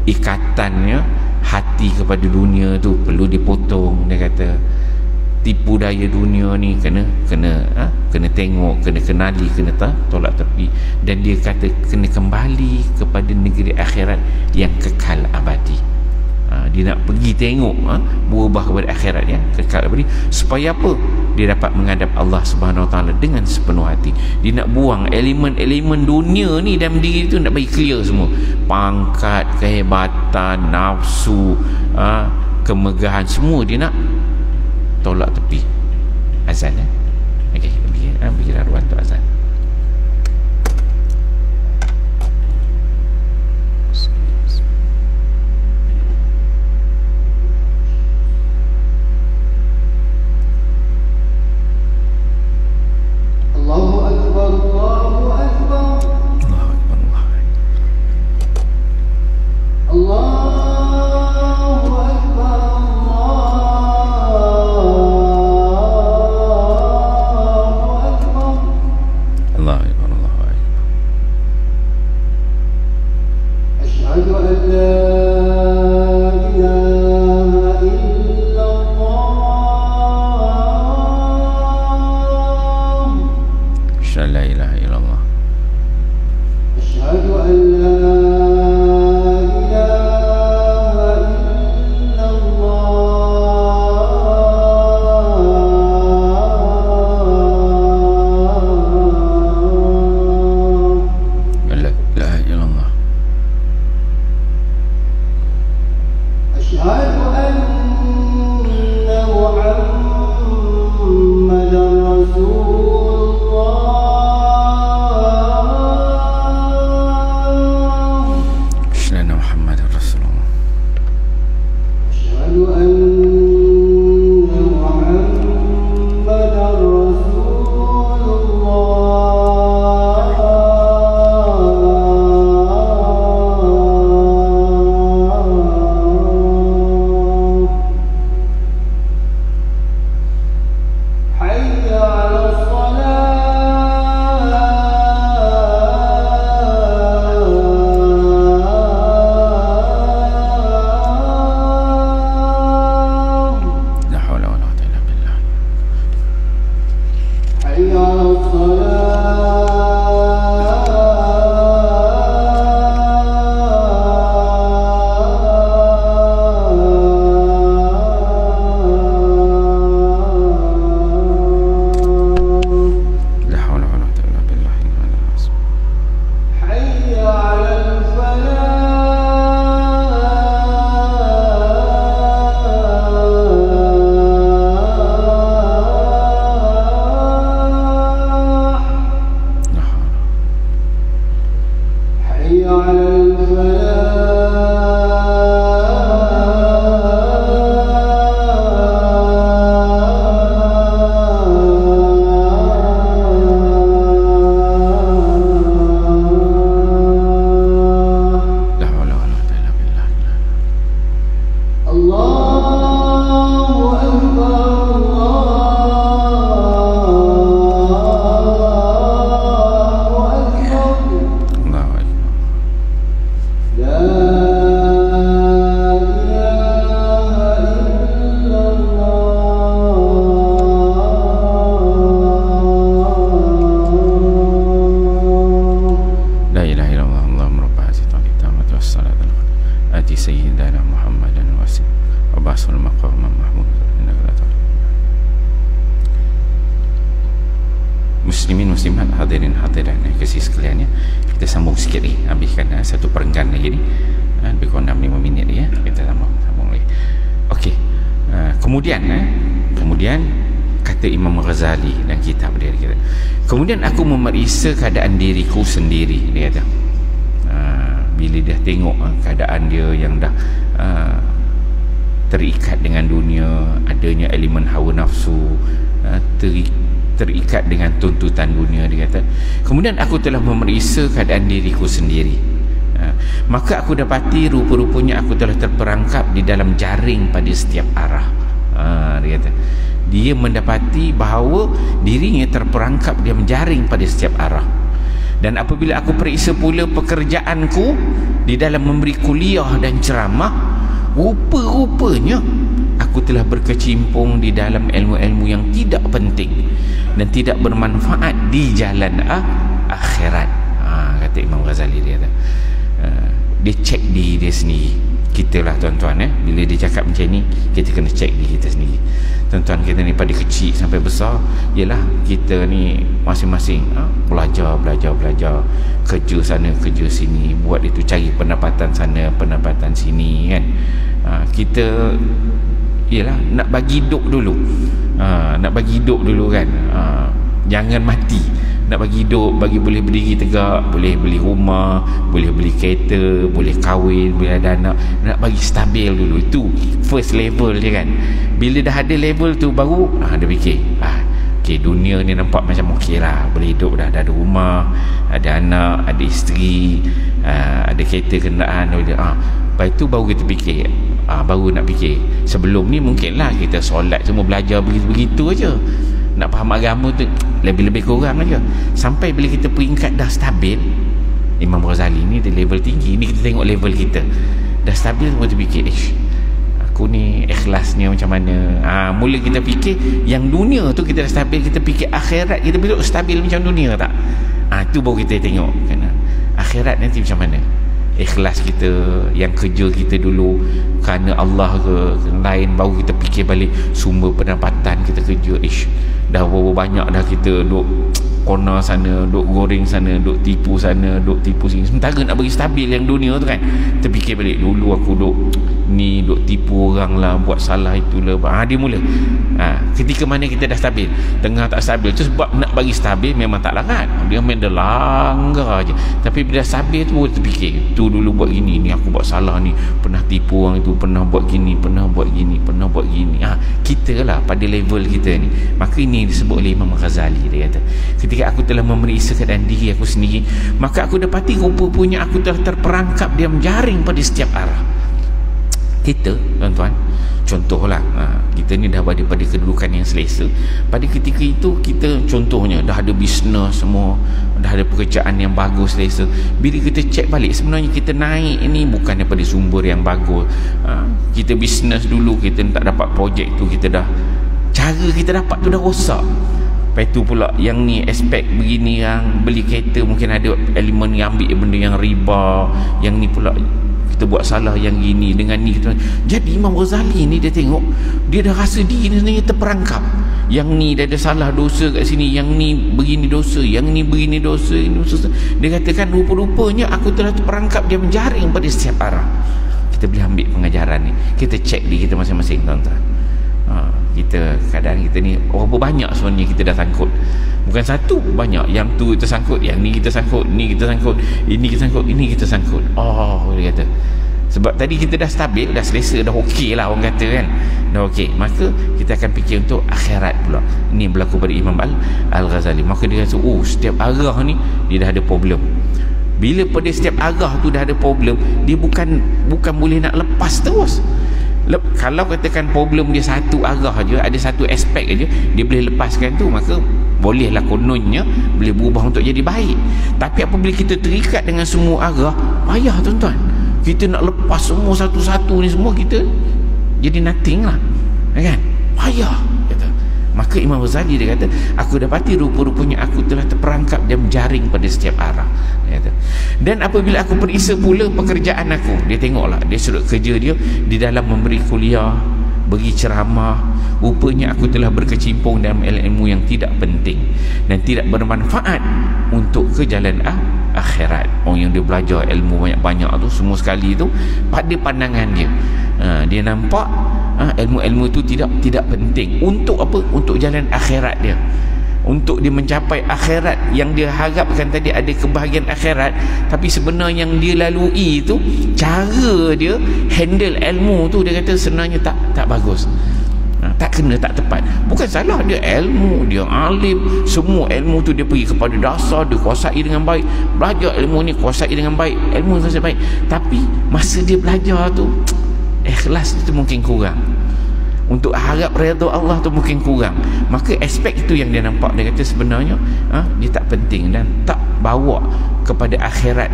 ikatannya hati kepada dunia tu perlu dipotong. Dia kata tipu daya dunia ni kena tengok, kena kenali, kena tolak tepi. Dan dia kata kena kembali kepada negeri akhirat yang kekal abadi. Dia nak pergi tengok, berubah kepada akhirat yang kekal abadi. Supaya apa? Dia dapat menghadap Allah Subhanahu Wa Taala dengan sepenuh hati. Dia nak buang elemen-elemen dunia ni dalam diri tu, nak bagi clear semua. Pangkat, kehebatan, nafsu, kemegahan, semua dia nak tolak tepi. Azan okey, bagi ruang untuk azan. Allahu akbar, Allahu akbar, Allahu akbar, Allah. Muslimin muslimat, hadirin hadirat kasih sekalian, kita sambung sikit ni, habiskan satu perenggan lagi ni, lebih kurang 6-5 minit ni, kita sambung lagi. Okey, kemudian kata Imam Ghazali dan kitab dia kata, kemudian aku memeriksa keadaan diriku sendiri. Dia kata bila dia tengok keadaan dia yang dah terikat dengan dunia, adanya elemen hawa nafsu, terikat dengan tuntutan dunia, dia kata, kemudian aku telah memeriksa keadaan diriku sendiri, maka aku dapati rupa-rupanya aku telah terperangkap di dalam jaring pada setiap arah. Dia kata dia mendapati bahawa dirinya terperangkap, dia menjaring pada setiap arah. Dan apabila aku periksa pula pekerjaanku di dalam memberi kuliah dan ceramah, rupa-rupanya aku telah berkecimpung di dalam ilmu-ilmu yang tidak penting dan tidak bermanfaat di jalan akhirat. Kata Imam Ghazali, dia kata, dia cek diri dia sendiri. Kita lah tuan-tuan, bila dia cakap macam ni, kita kena cek diri kita sendiri. Tuan-tuan kita ni pada kecil sampai besar, ialah kita ni masing-masing belajar, kerja sana kerja sini, buat itu, cari pendapatan sana pendapatan sini kan. Kita ialah nak bagi hidup dulu, kan. Jangan mati, nak bagi hidup, bagi boleh berdiri tegak, boleh beli rumah, boleh beli kereta, boleh kahwin, boleh ada anak, nak bagi stabil dulu. Itu first level dia kan. Bila dah ada level tu baru dia fikir, okay, dunia ni nampak macam okey lah, boleh hidup dah, ada rumah, ada anak, ada isteri, ada kereta kenderaan. Lepas tu baru kita fikir, baru nak fikir. Sebelum ni mungkinlah kita solat semua, belajar begitu-begitu aja, nak faham agama tu lebih-lebih kurang aja. Sampai bila kita peringkat dah stabil, Imam Ghazali ni dia level tinggi ni, kita tengok level kita dah stabil, semua tu fikir, aku ni ikhlasnya macam mana. Mula kita fikir yang dunia tu kita dah stabil, kita fikir akhirat kita besok stabil macam dunia tak? Tu baru kita tengok kan, akhirat nanti macam mana. Ikhlas kita, yang kerja kita dulu kerana Allah ke lain, baru kita fikir balik sumber pendapatan kita kerja. Dah berapa banyak dah kita duk kona sana, duk goreng sana, duk tipu sana, duk tipu sini. Sementara nak bagi stabil yang dunia tu kan, terfikir balik, dulu aku duk tipu orang lah, buat salah itulah. Dia mula ketika mana kita dah stabil, tengah tak stabil tu sebab nak bagi stabil memang tak larat, dia main dah langgar je. Tapi bila stabil tu terfikir, tu dulu buat gini, ni aku buat salah ni, pernah tipu orang itu, pernah buat gini, pernah buat gini. Kita lah pada level kita ni. Maka ini disebut oleh Imam Ghazali, dia kata, ketika aku telah memeriksa keadaan diri aku sendiri, maka aku dapati rupa-rupanya aku telah terperangkap dia menjaring pada setiap arah. Kita tuan-tuan, contohlah, kita ni dah berada pada kedudukan yang selesa. Pada ketika itu kita contohnya dah ada bisnes semua, dah ada pekerjaan yang bagus, selesa. Bila kita cek balik, sebenarnya kita naik ini bukan daripada sumber yang bagus. Kita bisnes dulu, kita tak dapat projek tu, kita dah, cara kita dapat tu dah rosak. Lepas tu pula yang ni aspek begini, yang beli kereta mungkin ada elemen yang ambil benda yang riba, yang ni pula kita buat salah yang gini dengan ni kita. Jadi Imam Ghazali ni dia tengok, dia dah rasa diri sebenarnya terperangkap. Yang ni dia ada salah dosa kat sini, yang ni begini dosa, yang ni begini dosa, ini dosa. Dia katakan rupa-rupanya aku telah terperangkap, dia menjaring pada setiap arah. Kita boleh ambil pengajaran ni, kita cek diri kita masing-masing tuan-tuan. Kita keadaan kita ni berapa banyak sebenarnya kita dah sangkut. Bukan satu, banyak. Yang tu kita sangkut, yang ni kita sangkut, ni kita sangkut, ini kita sangkut, ini kita sangkut. Dia kata, sebab tadi kita dah stabil, dah selesa, dah okey lah orang kata kan, dah okey. Maka kita akan fikir untuk akhirat pula. Ini berlaku pada Imam Al-Ghazali. Maka dia rasa, setiap arah ni dia dah ada problem. Bila pada setiap arah tu dah ada problem, dia bukan boleh nak lepas terus. Kalau katakan problem dia satu arah je, ada satu aspek aja, dia boleh lepaskan tu, maka bolehlah kononnya boleh berubah untuk jadi baik. Tapi apabila kita terikat dengan semua arah, payah tuan-tuan. Kita nak lepas semua satu-satu ni semua, kita jadi nothing lah, kan? Payah kata. Maka Imam Ghazali dia kata, aku dapati rupa-rupanya aku telah terperangkap dan menjaring pada setiap arah, dia kata. Dan apabila aku periksa pula pekerjaan aku, dia tengoklah, dia sudut kerja dia di dalam memberi kuliah, bagi ceramah, rupanya aku telah berkecimpung dalam ilmu yang tidak penting dan tidak bermanfaat untuk ke jalan akhirat. Orang yang dia belajar ilmu banyak-banyak tu, semua sekali tu, pada pandangan dia, dia nampak ilmu-ilmu itu tidak penting. Untuk apa? Untuk jalan akhirat dia, untuk dia mencapai akhirat yang dia harapkan tadi, ada kebahagiaan akhirat. Tapi sebenarnya yang dia lalui itu, cara dia handle ilmu tu, dia kata sebenarnya tak bagus, tak kena, tak tepat. Bukan salah dia, ilmu dia alim, semua ilmu tu dia pergi kepada dasar, dia kuasai dengan baik, belajar ilmu ni kuasai dengan baik, ilmu kuasai baik. Tapi masa dia belajar tu, ikhlas itu mungkin kurang, untuk harap redha Allah tu mungkin kurang. Maka aspek itu yang dia nampak, dia kata sebenarnya dia tak penting dan tak bawa kepada akhirat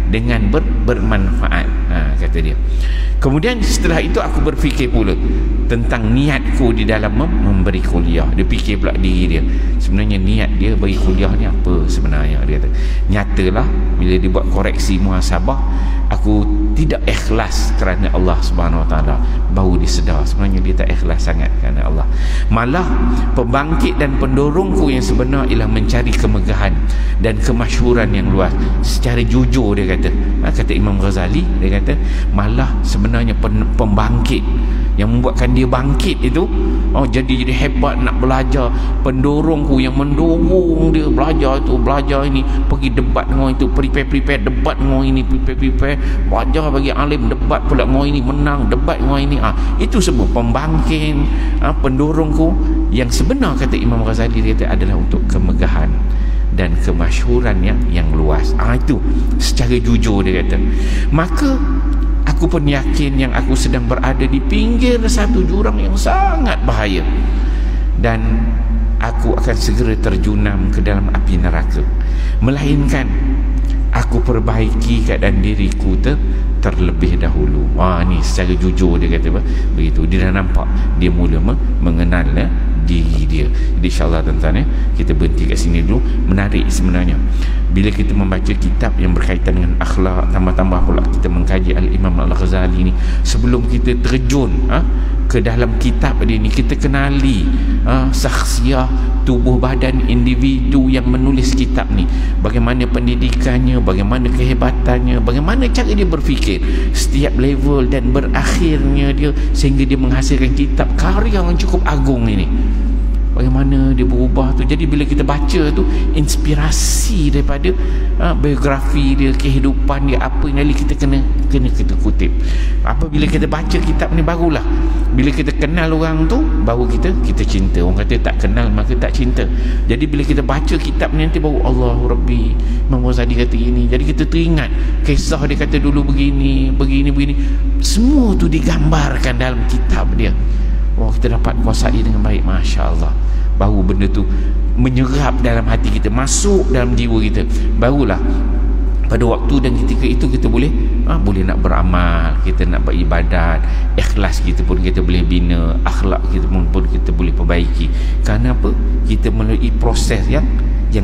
dengan bermanfaat. Kata kata dia. Kemudian setelah itu aku berfikir pula tentang niatku di dalam memberi kuliah. Dia fikir pula diri dia, sebenarnya niat dia bagi kuliah ni apa sebenarnya. Dia kata nyatalah bila dia buat koreksi muhasabah, aku tidak ikhlas kerana Allah Subhanahu Wa Taala. Baru dia sedar sebenarnya dia tak ikhlas sangat kerana Allah. Malah pembangkit dan pendorongku yang sebenar ialah mencari kemegahan dan kemasyhuran yang luas. Secara jujur dia kata, kata Imam Ghazali, dia kata malah sebenarnya pembangkit yang membuatkan dia bangkit itu, jadi hebat nak belajar, pendorongku yang mendorong dia belajar ini, pergi debat dengan itu, prepare debat dengan ini, prepare belajar bagi alim, debat pula dengan ini, menang debat dengan ini, itu semua pembangkit, pendorongku yang sebenar, kata Imam Ghazali, dia kata adalah untuk kemegahan dan kemasyhuran yang luas. Itu secara jujur dia kata. Maka aku pun yakin yang aku sedang berada di pinggir satu jurang yang sangat bahaya, dan aku akan segera terjunam ke dalam api neraka, melainkan aku perbaiki keadaan diriku terlebih dahulu. Ni secara jujur dia kata begitu. Dia dah nampak, dia mula mengenal diri dia. Jadi insyaAllah tuan-tuan, kita berhenti kat sini dulu. Menarik sebenarnya bila kita membaca kitab yang berkaitan dengan akhlak, tambah-tambah pula kita mengkaji Al-Imam Al-Ghazali ni. Sebelum kita terjun ke dalam kitab dia ni, kita kenali saksiah tubuh badan individu yang menulis kitab ni, bagaimana pendidikannya, bagaimana kehebatannya, bagaimana cara dia berfikir setiap level dan berakhirnya dia sehingga dia menghasilkan kitab karya yang cukup agung ini. Bagaimana dia berubah tu. Jadi bila kita baca tu, inspirasi daripada biografi dia, kehidupan dia, apa yang kita kena kita kutip. Apabila kita baca kitab ni, barulah bila kita kenal orang tu, baru kita cinta. Orang kata tak kenal maka tak cinta. Jadi bila kita baca kitab ni, nanti baru Allahu Rabbi, Imam Ghazali kata ini. Jadi kita teringat kisah dia kata dulu begini. Semua tu digambarkan dalam kitab dia. Kita dapat kuasai dengan baik, Masya Allah. Baru benda tu menyerap dalam hati kita, masuk dalam jiwa kita. Barulah pada waktu dan ketika itu kita boleh nak beramal, kita nak beribadat, ikhlas kita pun kita boleh bina, akhlak kita pun kita boleh perbaiki. Kerana apa? Kita melalui proses yang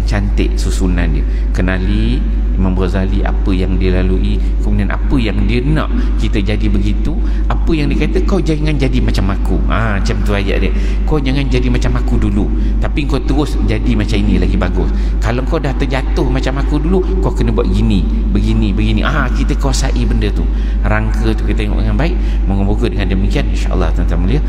cantik susunan dia. Kenali Imam Ghazali, apa yang dia lalui, kemudian apa yang dia nak kita jadi begitu, apa yang dia kata, kau jangan jadi macam aku. Macam tu ayat dia, kau jangan jadi macam aku dulu, tapi kau terus jadi macam ini lagi bagus. Kalau kau dah terjatuh macam aku dulu, kau kena buat begini. Kita kuasai benda tu, rangka tu kita tengok dengan baik. Moga-moga dengan demikian insya-Allah tuan-tuan mulia,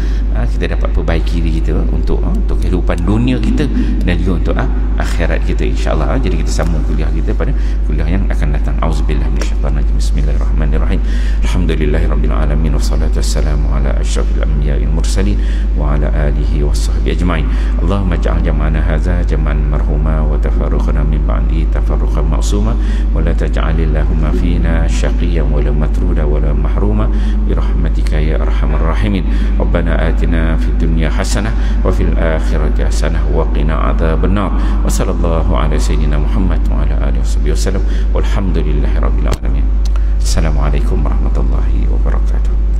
kita dapat perbaiki diri kita untuk kehidupan dunia kita dan juga untuk akhirat kita insya-Allah. Jadi kita sambung kuliah kita pada kuliah yang akan datang. Auzubillahi minasyaitanirrajim. Bismillahirrahmanirrahim. Alhamdulillahirabbil alamin, wassalatu wassalamu ala asyrafil anbiya'il mursalin wa ala alihi washabbihi ajmain. Allahumma ja'al jam'ana hadza jam'an marhuma wa tafarruqana min ba'di tafarruqan ma'suma wa la taj'alillahumma fina syaqiyyan wa la matruda wa la mahruma bi rahmatika ya arhamar rahimin. Rabbana atina fid dunya hasanah wa fil akhirati hasanah wa qina adzabannar. Wa sallallahu ala sayyidina Muhammad wa ala alihi wasallam. Walhamdulillahi rabbil alamin. Assalamualaikum warahmatullahi wabarakatuh.